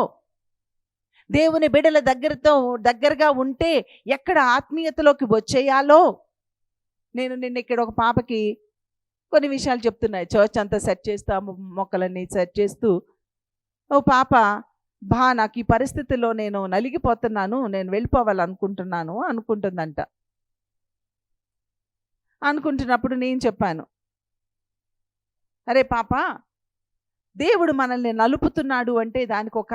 దేవుని బిడ్డల దగ్గరగా ఉంటే ఎక్కడ ఆత్మీయతలోకి వచ్చేయాలో. నేను నిన్న ఇక్కడ ఒక పాపకి కొన్ని విషయాలు చెప్తున్నాయి. చర్చ్ అంతా సెట్ చేస్తా, మొక్కలన్నీ సెట్ చేస్తూ, ఓ పాప నాకు ఈ పరిస్థితిలో నేను నలిగిపోతున్నాను, నేను వెళ్ళిపోవాలనుకుంటున్నాను అనుకుంటుందంట. అనుకుంటున్నప్పుడు నేను చెప్పాను, అరే పాప, దేవుడు మనల్ని నలుపుతున్నాడు అంటే దానికి ఒక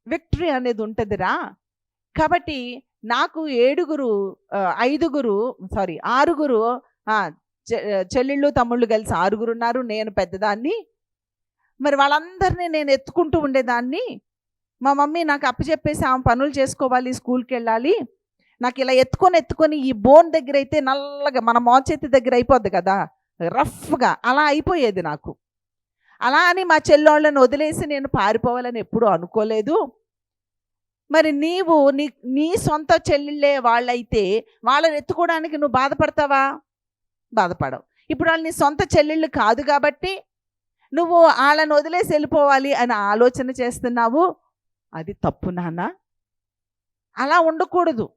విక్టరీ అనేది ఉంటుందిరా. కాబట్టి నాకు 6 చెల్లెళ్ళు తమ్ముళ్ళు కలిసి 6 ఉన్నారు. నేను పెద్దదాన్ని. మరి వాళ్ళందరినీ నేను ఎత్తుకుంటూ ఉండేదాన్ని. మా మమ్మీ నాకు అప్పచెప్పేసి ఆమె పనులు చేసుకోవాలి, స్కూల్కి వెళ్ళాలి. నాకు ఇలా ఎత్తుకొని ఈ బోన్ దగ్గర అయితే నల్లగా మన మోచేతి దగ్గర అయిపోద్ది కదా, రఫ్గా అలా అయిపోయేది నాకు. అలా అని మా చెల్లోళ్ళని వదిలేసి నేను పారిపోవాలని ఎప్పుడూ అనుకోలేదు. మరి నీవు నీ సొంత చెల్లెళ్ళే వాళ్ళైతే వాళ్ళని ఎత్తుకోవడానికి నువ్వు బాధపడతావా? బాధపడవు. ఇప్పుడు వాళ్ళు నీ సొంత చెల్లెళ్ళు కాదు కాబట్టి నువ్వు వాళ్ళని వదిలేసి వెళ్ళిపోవాలి అని ఆలోచన చేస్తున్నావు. అది తప్పు నాన్న, అలా ఉండకూడదు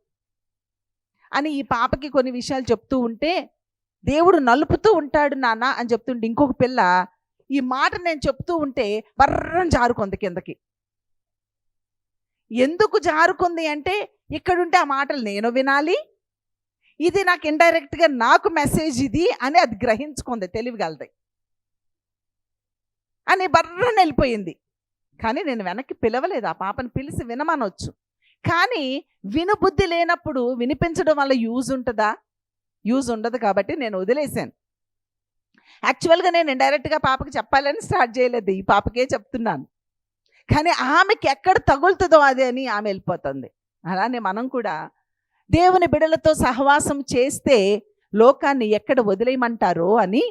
అని ఈ పాపకి కొన్ని విషయాలు చెప్తూ ఉంటే, దేవుడు నలుపుతూ ఉంటాడు నాన్న అని చెప్తుంటే, ఇంకొక పిల్ల ఈ మాట నేను చెప్తూ ఉంటే బర్రం జారుకుంది కిందకి. ఎందుకు జారుకుంది అంటే, ఇక్కడుంటే ఆ మాటలు నేను వినాలి, ఇది నాకు ఇండైరెక్ట్గా నాకు మెసేజ్ ఇది అని అది గ్రహించుకుంది, తెలివిగలది అని బర్రని వెళ్ళిపోయింది. కానీ నేను వెనక్కి పిలవలేదు. ఆ పాపని పిలిచి వినమనొచ్చు. కానీ వినుబుద్ధి లేనప్పుడు వినిపించడం వల్ల యూజ్ ఉంటుందా? యూజ్ ఉండదు. కాబట్టి నేను వదిలేశాను. యాక్చువల్గా నేను ఇండైరెక్ట్గా పాపకి చెప్పాలని స్టార్ట్ చేయలేదు, ఈ పాపకే చెప్తున్నాను. కానీ ఆమెకి ఎక్కడ తగులుతుందో అదే అని ఆమె వెళ్ళిపోతుంది. అలానే మనం కూడా దేవుని బిడ్డలతో సహవాసం చేస్తే లోకాన్ని ఎక్కడ వదిలేయమంటారో అని,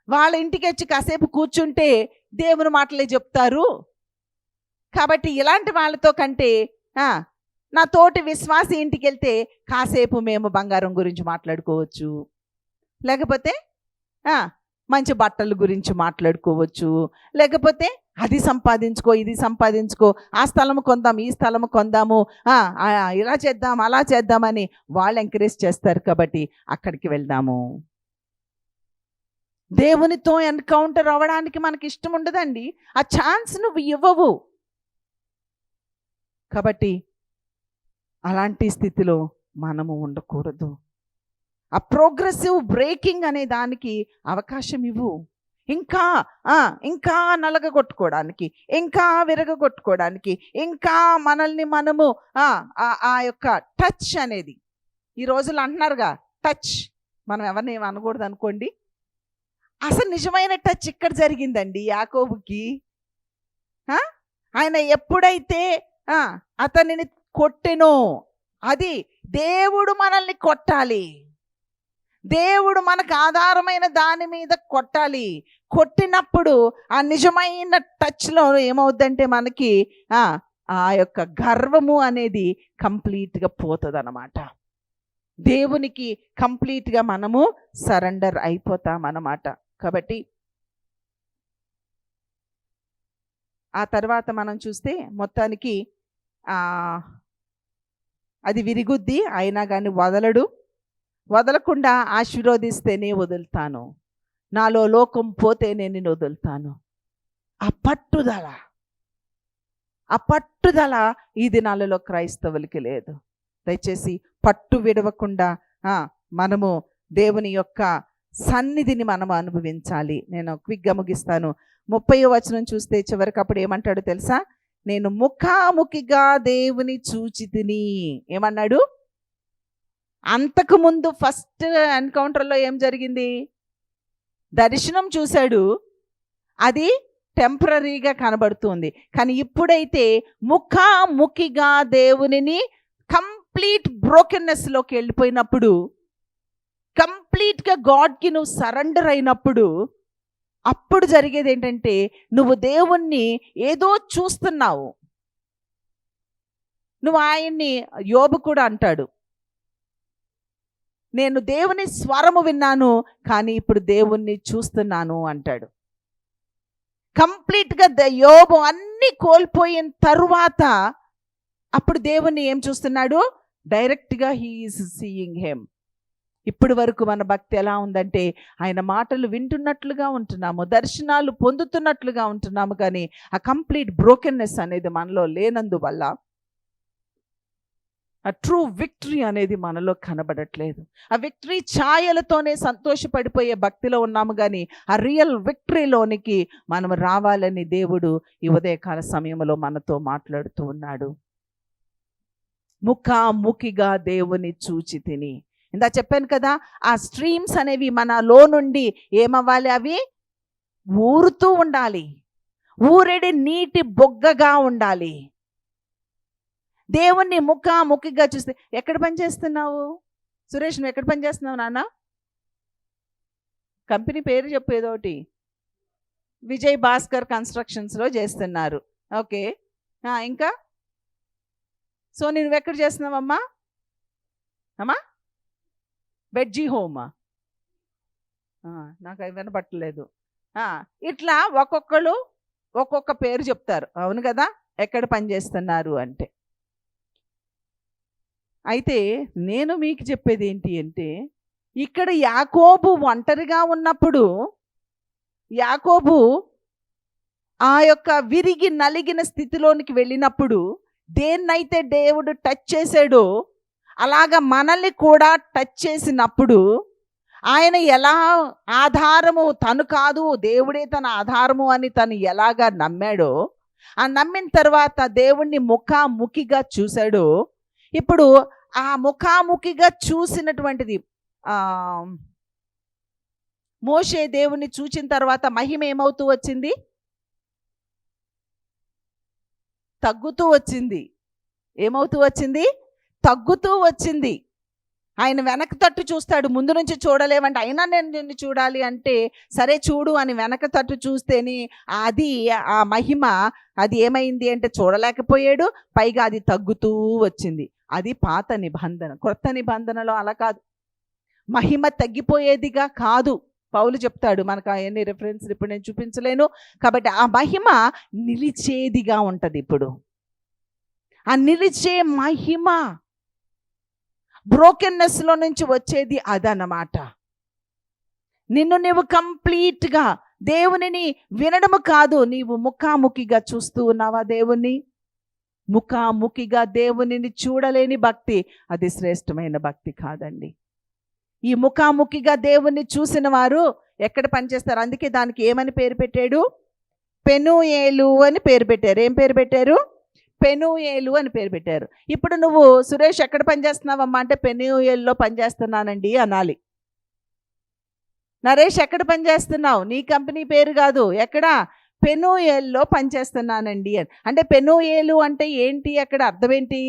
వాళ్ళ ఇంటికి వచ్చి కాసేపు కూర్చుంటే దేవుని మాటలే చెప్తారు. కాబట్టి ఇలాంటి వాళ్ళతో కంటే నా తోటి విశ్వాసి ఇంటికి వెళ్తే కాసేపు మేము బంగారం గురించి మాట్లాడుకోవచ్చు, లేకపోతే మంచి బట్టల గురించి మాట్లాడుకోవచ్చు, లేకపోతే అది సంపాదించుకో, ఇది సంపాదించుకో, ఆ స్థలము కొందాం, ఈ స్థలము కొందాము, ఇలా చేద్దాం, అలా చేద్దామని వాళ్ళు ఎంకరేజ్ చేస్తారు. కాబట్టి అక్కడికి వెళ్దాము. దేవునితో ఎన్కౌంటర్ అవ్వడానికి మనకి ఇష్టం ఉండదండి. ఆ ఛాన్స్ నువ్వు ఇవ్వవు. కాబట్టి అలాంటి స్థితిలో మనము ఉండకూడదు. ఆ ప్రోగ్రెసివ్ బ్రేకింగ్ అనే దానికి అవకాశం ఇవ్వు. ఇంకా నలగగొట్టుకోవడానికి, ఇంకా విరగగొట్టుకోవడానికి, ఇంకా మనల్ని మనము ఆ యొక్క టచ్ అనేది, ఈ రోజులు అంటున్నారుగా టచ్, మనం ఎవరిని ఏమి అనకూడదు అనుకోండి. అసలు నిజమైన టచ్ ఇక్కడ జరిగిందండి యాకోబుకి. ఆయన ఎప్పుడైతే అతనిని కొట్టెనో, అది దేవుడు మనల్ని కొట్టాలి, దేవుడు మనకు ఆధారమైన దాని మీద కొట్టాలి. కొట్టినప్పుడు ఆ నిజమైన టచ్లో ఏమవుద్దంటే మనకి ఆ యొక్క గర్వము అనేది కంప్లీట్గా పోతుంది అన్నమాట. దేవునికి కంప్లీట్గా మనము సరెండర్ అయిపోతాం అన్నమాట. కాబట్టి ఆ తర్వాత మనం చూస్తే మొత్తానికి అది విరిగుద్ది, అయినా కానీ వదలకుండా ఆశీర్వదిస్తేనే వదులుతాను, నాలో లోకం పోతే నేను నిన్ను వదులుతాను. ఆ పట్టుదల ఈ దినాలలో క్రైస్తవులకి లేదు. దయచేసి పట్టు విడవకుండా మనము దేవుని యొక్క సన్నిధిని మనము అనుభవించాలి. నేను క్విక్గా ముగిస్తాను. 30వ వచనం చూస్తే చివరికి అప్పుడు ఏమంటాడు తెలుసా? నేను ముఖాముఖిగా దేవుని చూచితిని. ఏమన్నాడు? అంతకుముందు ఫస్ట్ ఎన్కౌంటర్లో ఏం జరిగింది? దర్శనం చూశాడు, అది టెంపరీగా కనబడుతుంది. కానీ ఇప్పుడైతే ముఖాముఖిగా దేవునిని కంప్లీట్ బ్రోకెన్నెస్లోకి వెళ్ళిపోయినప్పుడు, కంప్లీట్గా గాడ్కి నువ్వు సరెండర్ అయినప్పుడు అప్పుడు జరిగేది ఏంటంటే నువ్వు దేవుణ్ణి ఏదో చూస్తున్నావు. నువ్వు ఆయన్ని, యోబు కూడా అంటాడు, నేను దేవుని స్వరము విన్నాను కానీ ఇప్పుడు దేవుణ్ణి చూస్తున్నాను అంటాడు. కంప్లీట్గా యోబు అన్నీ కోల్పోయిన తరువాత అప్పుడు దేవుణ్ణి ఏం చూస్తున్నాడు? డైరెక్ట్గా హీ ఈజ్ సీయింగ్ హెమ్. ఇప్పటి వరకు మన భక్తి ఎలా ఉందంటే ఆయన మాటలు వింటున్నట్లుగా ఉంటున్నాము, దర్శనాలు పొందుతున్నట్లుగా ఉంటున్నాము, కానీ ఆ కంప్లీట్ బ్రోకెన్నెస్ అనేది మనలో లేనందువల్ల ఆ ట్రూ విక్టరీ అనేది మనలో కనబడట్లేదు. ఆ విక్టరీ ఛాయలతోనే సంతోషపడిపోయే భక్తిలో ఉన్నాము, కానీ ఆ రియల్ విక్టరీలోనికి మనం రావాలని దేవుడు ఈ ఉదయకాల సమయంలో మనతో మాట్లాడుతూ ఉన్నాడు. ముఖాముఖిగా దేవుని చూచి తిని, ఇందా చెప్పాను కదా, ఆ స్ట్రీమ్స్ అనేవి మనలో నుండి ఏమవ్వాలి? అవి ఊరుతూ ఉండాలి, ఊరెడి నీటి బొగ్గగా ఉండాలి. దేవుణ్ణి ముఖాముఖిగా చూస్తే. ఎక్కడ పని చేస్తున్నావు సురేష్? నువ్వు ఎక్కడ పని చేస్తున్నావు నాన్న? కంపెనీ పేరు చెప్పు ఏదో ఒకటి. విజయ్ భాస్కర్ కన్స్ట్రక్షన్స్లో చేస్తున్నారు. ఓకే, ఇంకా సో నువ్వెక్కడ చేస్తున్నావమ్మా? అమ్మా బెడ్జీ హోమా? నాకు అవి వినపట్టలేదు. ఇట్లా ఒక్కొక్కరు ఒక్కొక్క పేరు చెప్తారు, అవును కదా, ఎక్కడ పని చేస్తున్నారు అంటే. అయితే నేను మీకు చెప్పేది ఏంటి అంటే, ఇక్కడ యాకోబు ఒంటరిగా ఉన్నప్పుడు, యాకోబు ఆ యొక్క విరిగి నలిగిన స్థితిలోనికి వెళ్ళినప్పుడు దేన్నైతే దేవుడు టచ్ చేశాడో అలాగా మనల్ని కూడా టచ్ చేసినప్పుడు ఆయన ఎలా ఆధారము తను కాదు, దేవుడే తన ఆధారము అని తను ఎలాగా నమ్మాడో, ఆ నమ్మిన తర్వాత దేవుణ్ణి ముఖాముఖిగా చూశాడో, ఇప్పుడు ఆ ముఖాముఖిగా చూసినటువంటిది మోషే దేవుణ్ణి చూచిన తర్వాత మహిమ ఏమవుతూ వచ్చింది? తగ్గుతూ వచ్చింది. ఏమవుతూ వచ్చింది? తగ్గుతూ వచ్చింది. ఆయన వెనక తట్టు చూస్తాడు, ముందు నుంచి చూడలేవంటే, అయినా నేను నిన్ను చూడాలి అంటే సరే చూడు అని వెనక తట్టు చూస్తేనే అది ఆ మహిమ అది ఏమైంది అంటే చూడలేకపోయాడు, పైగా అది తగ్గుతూ వచ్చింది. అది పాత నిబంధన. కొత్త నిబంధనలో అలా కాదు, మహిమ తగ్గిపోయేదిగా కాదు. పౌలు చెప్తాడు, మనకు అవన్నీ రెఫరెన్స్లు ఇప్పుడు నేను చూపించలేను కాబట్టి, ఆ మహిమ నిలిచేదిగా ఉంటుంది. ఇప్పుడు ఆ నిలిచే మహిమ బ్రోకెన్నెస్లో నుంచి వచ్చేది అదన్నమాట. నిన్ను నీవు కంప్లీట్గా దేవునిని వినడము కాదు, నీవు ముఖాముఖిగా చూస్తూ ఉన్నావా దేవుణ్ణి? ముఖాముఖిగా దేవునిని చూడలేని భక్తి అది శ్రేష్టమైన భక్తి కాదండి. ఈ ముఖాముఖిగా దేవుణ్ణి చూసిన వారు ఎక్కడ పనిచేస్తారు? అందుకే దానికి ఏమని పేరు పెట్టాడు? పెనూయేలు అని పేరు పెట్టారు. ఏం పేరు పెట్టారు? పెనూయేలు అని పేరు పెట్టారు. ఇప్పుడు నువ్వు సురేష్ ఎక్కడ పనిచేస్తున్నావమ్మా అంటే పెనూయేల్లో పనిచేస్తున్నానండి అనాలి. నరేష్ ఎక్కడ పనిచేస్తున్నావు? నీ కంపెనీ పేరు కాదు, ఎక్కడ? పెనూయేల్లో పనిచేస్తున్నానండి అని. అంటే పెనూయేలు అంటే ఏంటి? అక్కడ అర్థం ఏంటి?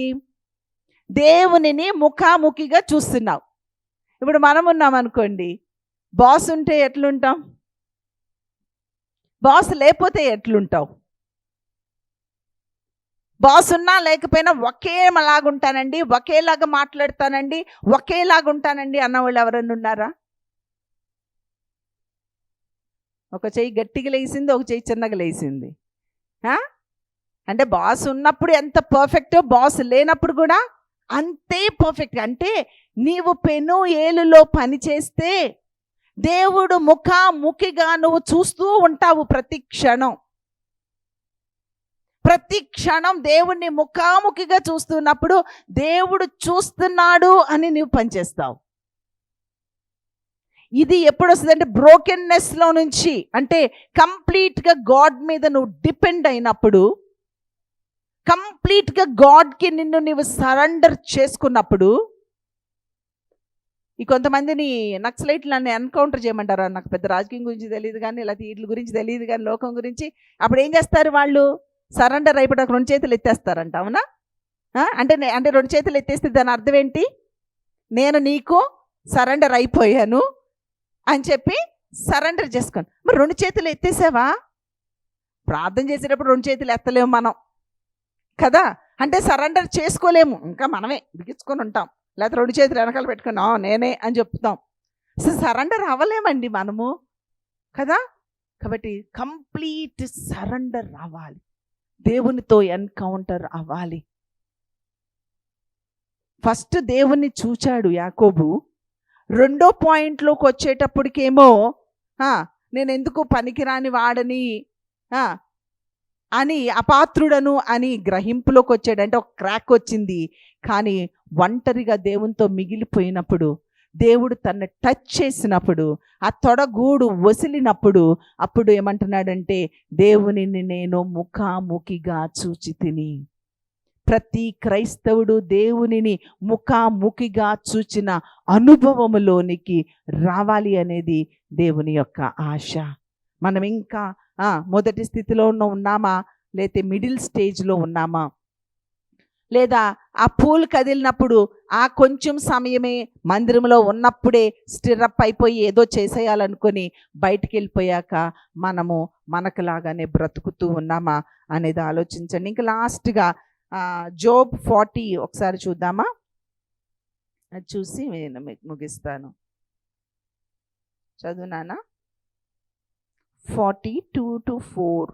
దేవునిని ముఖాముఖిగా చూస్తున్నావు. ఇప్పుడు మనం ఉన్నాం అనుకోండి, బాస్ ఉంటే ఎట్లుంటాం? బాస్ లేకపోతే ఎట్లుంటావు? బాస్ ఉన్నా లేకపోయినా ఒకేలాగుంటానండి, ఒకేలాగా మాట్లాడతానండి, ఒకేలాగుంటానండి అన్నవాళ్ళు ఎవరన్నా ఉన్నారా? ఒక చెయ్యి గట్టిగా లేసింది, ఒక చెయ్యి చిన్నగా లేసింది. అంటే బాస్ ఉన్నప్పుడు ఎంత పర్ఫెక్టో బాస్ లేనప్పుడు కూడా అంతే పర్ఫెక్ట్. అంటే నీవు పెనూయేలులో పని చేస్తే దేవుడు ముఖాముఖిగా నువ్వు చూస్తూ ఉంటావు. ప్రతి క్షణం దేవుణ్ణి ముఖాముఖిగా చూస్తున్నప్పుడు దేవుడు చూస్తున్నాడు అని నువ్వు పనిచేస్తావు. ఇది ఎప్పుడు వస్తుంది అంటే బ్రోకెన్నెస్లో నుంచి, అంటే కంప్లీట్గా గాడ్ మీద నువ్వు డిపెండ్ అయినప్పుడు, కంప్లీట్గా గాడ్కి నిన్ను నీవు సరెండర్ చేసుకున్నప్పుడు. ఈ కొంతమందిని నక్సలైట్లు నన్ను ఎన్కౌంటర్ చేయమంటారా? నాకు పెద్ద రాజకీయం గురించి తెలియదు కానీ, ఇలా వీటి గురించి తెలియదు కానీ, లోకం గురించి. అప్పుడు ఏం చేస్తారు వాళ్ళు? సరెండర్ అయిపోయాక 2 చేతులు ఎత్తేస్తారంట, అవునా? అంటే 2 చేతులు ఎత్తేస్తే దాని అర్థం ఏంటి? నేను నీకు సరెండర్ అయిపోయాను, అని చెప్పి సరెండర్ చేసుకోండి. మరి 2 చేతులు ఎత్తేసావా? ప్రార్థన చేసేటప్పుడు 2 చేతులు ఎత్తలేము మనం కదా. అంటే సరెండర్ చేసుకోలేము, ఇంకా మనమే బిగించుకొని ఉంటాం. లేకపోతే 2 చేతులు వెనకాల పెట్టుకుని నేనే అని చెప్తాం. సరెండర్ అవ్వలేమండి మనము కదా. కాబట్టి కంప్లీట్ సరెండర్ అవ్వాలి, దేవునితో ఎన్కౌంటర్ అవ్వాలి. ఫస్ట్ దేవుణ్ణి చూచాడు యాకోబు. 2వ పాయింట్లోకి వచ్చేటప్పటికేమో నేను ఎందుకు పనికిరాని వాడని అని అపాత్రుడను అని గ్రహింపులోకి వచ్చాడు. అంటే ఒక క్రాక్ వచ్చింది. కానీ ఒంటరిగా దేవునితో మిగిలిపోయినప్పుడు, దేవుడు తన్ని టచ్ చేసినప్పుడు, ఆ తొడగూడు వసిలినప్పుడు, అప్పుడు ఏమంటున్నాడంటే, దేవునిని నేను ముఖాముఖిగా చూచి తిని. ప్రతి క్రైస్తవుడు దేవునిని ముఖాముఖిగా చూచిన అనుభవములోనికి రావాలి అనేది దేవుని యొక్క ఆశ. మనం ఇంకా మొదటి స్థితిలో ఉన్నామా, లేతే మిడిల్ స్టేజ్లో ఉన్నామా, లేదా ఆ పూలు కదిలినప్పుడు ఆ కొంచెం సమయమే మందిరంలో ఉన్నప్పుడే స్టిరప్ అయిపోయి ఏదో చేసేయాలనుకొని బయటికి వెళ్ళిపోయాక మనము మనకులాగానే బ్రతుకుతూ ఉన్నామా అనేది ఆలోచించండి. ఇంకా లాస్ట్గా జోబ్ 40 ఒకసారి చూద్దామా? అది చూసి నేను ముగిస్తాను. చదువునానా? 42-4.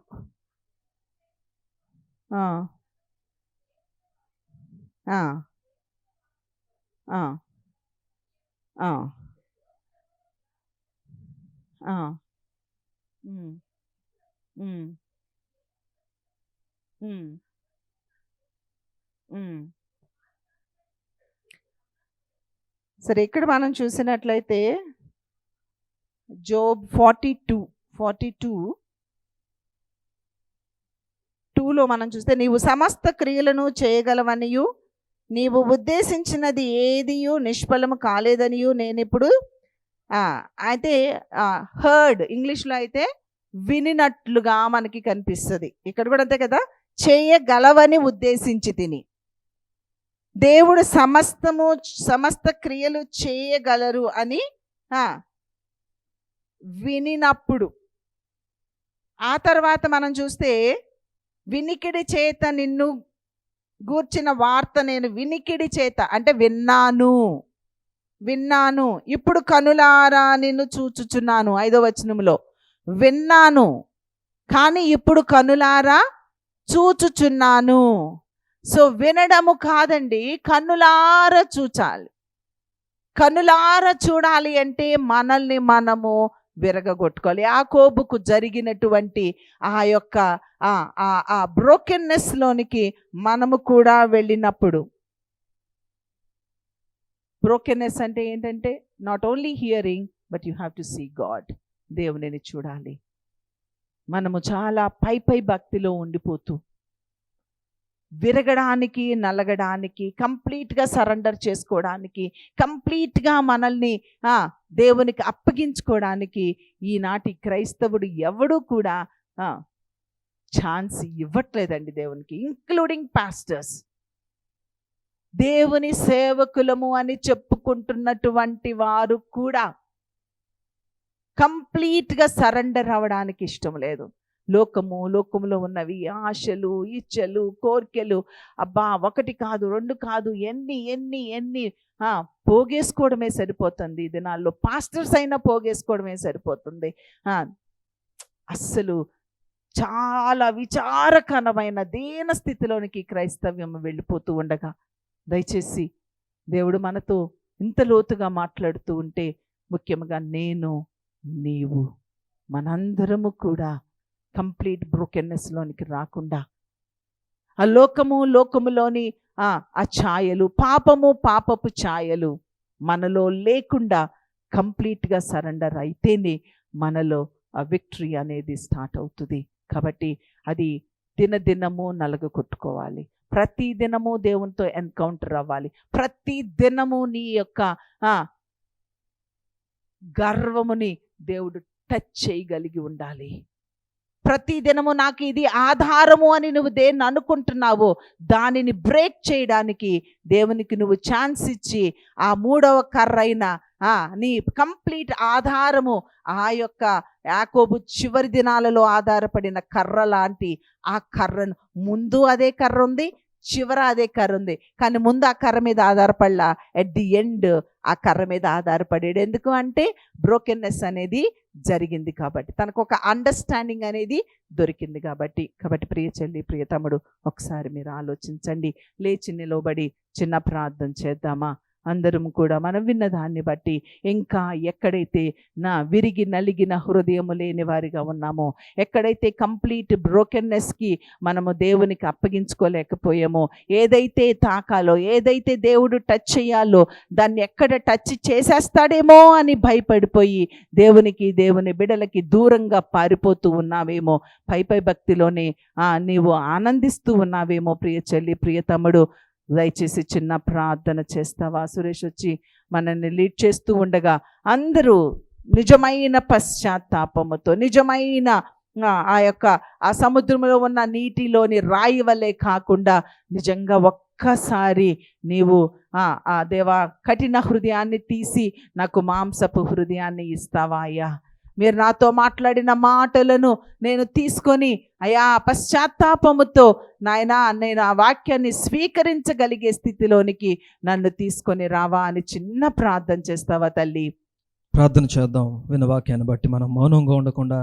సరే, ఇక్కడ మనం చూసినట్లయితే జోబ్ 42:2లో మనం చూస్తే, నీవు సమస్త క్రియలను చేయగలవనియు, నీవు ఉద్దేశించినది ఏదియు నిష్ఫలము కాలేదనియు నేను ఇప్పుడు అయితే హర్డ్, ఇంగ్లీష్లో అయితే వినినట్లుగా మనకి కనిపిస్తుంది. ఇక్కడ కూడా అంతే కదా, చేయగలవని ఉద్దేశించి తిని. దేవుడు సమస్త క్రియలు చేయగలరు అని వినినప్పుడు, ఆ తర్వాత మనం చూస్తే, వినికిడి చేత నిన్ను గూర్చిన వార్త నేను వినికిడి చేత అంటే విన్నాను, ఇప్పుడు కనులారా నిన్ను చూచుచున్నాను. 5వ వచనంలో విన్నాను కానీ ఇప్పుడు కనులారా చూచుచున్నాను. సో వినడము కాదండి, కన్నులారా చూచాలి. కన్నులారా చూడాలి అంటే మనల్ని మనము విరగగొట్టుకోవాలి. యాకోబుకు జరిగినటువంటి ఆ యొక్క ఆ బ్రోకెన్నెస్లోనికి మనము కూడా వెళ్ళినప్పుడు, బ్రోకెన్నెస్ అంటే ఏంటంటే not only hearing but you have to see God. దేవునిని చూడాలి. మనము చాలా పై భక్తిలో ఉండిపోతూ విరగడానికి, నలగడానికి, కంప్లీట్గా సరెండర్ చేసుకోవడానికి, కంప్లీట్గా మనల్ని దేవునికి అప్పగించుకోవడానికి ఈనాటి క్రైస్తవుడు ఎవడూ కూడా ఛాన్స్ ఇవ్వట్లేదండి దేవునికి, ఇంక్లూడింగ్ పాస్టర్స్. దేవుని సేవకులము అని చెప్పుకుంటున్నటువంటి వారు కూడా కంప్లీట్గా సరెండర్ అవ్వడానికి ఇష్టం లేదు. లోకములో ఉన్నవి ఆశలు, ఇచ్చలు, కోరికలు, అబ్బా 1 కాదు 2 కాదు, ఎన్ని పోగేసుకోవడమే సరిపోతుంది. ఈ దినాల్లో పాస్టర్స్ అయినా పోగేసుకోవడమే సరిపోతుంది. అస్సలు చాలా విచారకరమైన దీన స్థితిలోనికి క్రైస్తవ్యం వెళ్ళిపోతూ ఉండగా, దయచేసి దేవుడు మనతో ఇంత లోతుగా మాట్లాడుతూ ఉంటే, ముఖ్యంగా నేను, నీవు, మనందరము కూడా కంప్లీట్ బ్రోకెన్నెస్లోనికి రాకుండా, ఆ లోకములోని ఆ ఛాయలు, పాపపు ఛాయలు మనలో లేకుండా కంప్లీట్గా సరెండర్ అయితేనే మనలో ఆ విక్టరీ అనేది స్టార్ట్ అవుతుంది. కాబట్టి అది దినదినము నలగ కొట్టుకోవాలి. ప్రతి దినము దేవునితో ఎన్కౌంటర్ అవ్వాలి. ప్రతి దినము నీ యొక్క గర్వముని దేవుడు టచ్ చేయగలిగి ఉండాలి. ప్రతి దినము నాకు ఇది ఆధారము అని నువ్వు దేన్ని అనుకుంటున్నావో దానిని బ్రేక్ చేయడానికి దేవునికి నువ్వు ఛాన్స్ ఇచ్చి ఆ మూడవ కర్ర అయిన నీ కంప్లీట్ ఆధారము ఆ యొక్క యాకోబు చివరి దినాలలో ఆధారపడిన కర్ర లాంటి ఆ కర్రను, ముందు అదే కర్ర ఉంది, చివర అదే కర్ర ఉంది, కానీ ముందు ఆ కర్ర మీద ఆధారపడలా, ఎట్ ది ఎండ్ ఆ కర్ర మీద ఆధారపడాడు. ఎందుకు అంటే బ్రోకెన్నెస్ అనేది జరిగింది కాబట్టి, తనకు ఒక అండర్స్టాండింగ్ అనేది దొరికింది కాబట్టి. ప్రియ చెల్లి, ప్రియ తమ్ముడు, ఒకసారి మీరు ఆలోచించండి. లేచి నిలబడి చిన్న ప్రార్థన చేద్దామా? అందరం కూడా మనం విన్న దాన్ని బట్టి ఇంకా ఎక్కడైతే విరిగి నలిగిన హృదయము లేని వారిగా ఉన్నామో, ఎక్కడైతే కంప్లీట్ బ్రోకెన్నెస్కి మనము దేవునికి అప్పగించుకోలేకపోయామో, ఏదైతే తాకాలో, ఏదైతే దేవుడు టచ్ చేయాలో దాన్ని ఎక్కడ టచ్ చేసేస్తాడేమో అని భయపడిపోయి దేవుని బిడలకి దూరంగా పారిపోతూ ఉన్నావేమో, పై భక్తిలోనే నీవు ఆనందిస్తూ ఉన్నావేమో. ప్రియ చెల్లి, ప్రియ తమ్ముడు, దయచేసి చిన్న ప్రార్థన చేస్తావా? సురేష్ వచ్చి మనల్ని లీడ్ చేస్తూ ఉండగా అందరూ నిజమైన పశ్చాత్తాపముతో, నిజమైన ఆ సముద్రంలో ఉన్న నీటిలోని రాయి వలె కాకుండా నిజంగా ఒక్కసారి నీవు ఆ దేవా కఠిన హృదయాన్ని తీసి నాకు మాంసపు హృదయాన్ని ఇస్తావా అయ్యా? మీరు నాతో మాట్లాడిన మాటలను నేను తీసుకొని అయా పశ్చాత్తాపముతో నాయనా నేను ఆ వాక్యాన్ని స్వీకరించగలిగే స్థితిలోనికి నన్ను తీసుకొని రావా అని చిన్న ప్రార్థన చేస్తావా తల్లి? ప్రార్థన చేద్దాం. విన్న వాక్యాన్ని బట్టి మనం మౌనంగా ఉండకుండా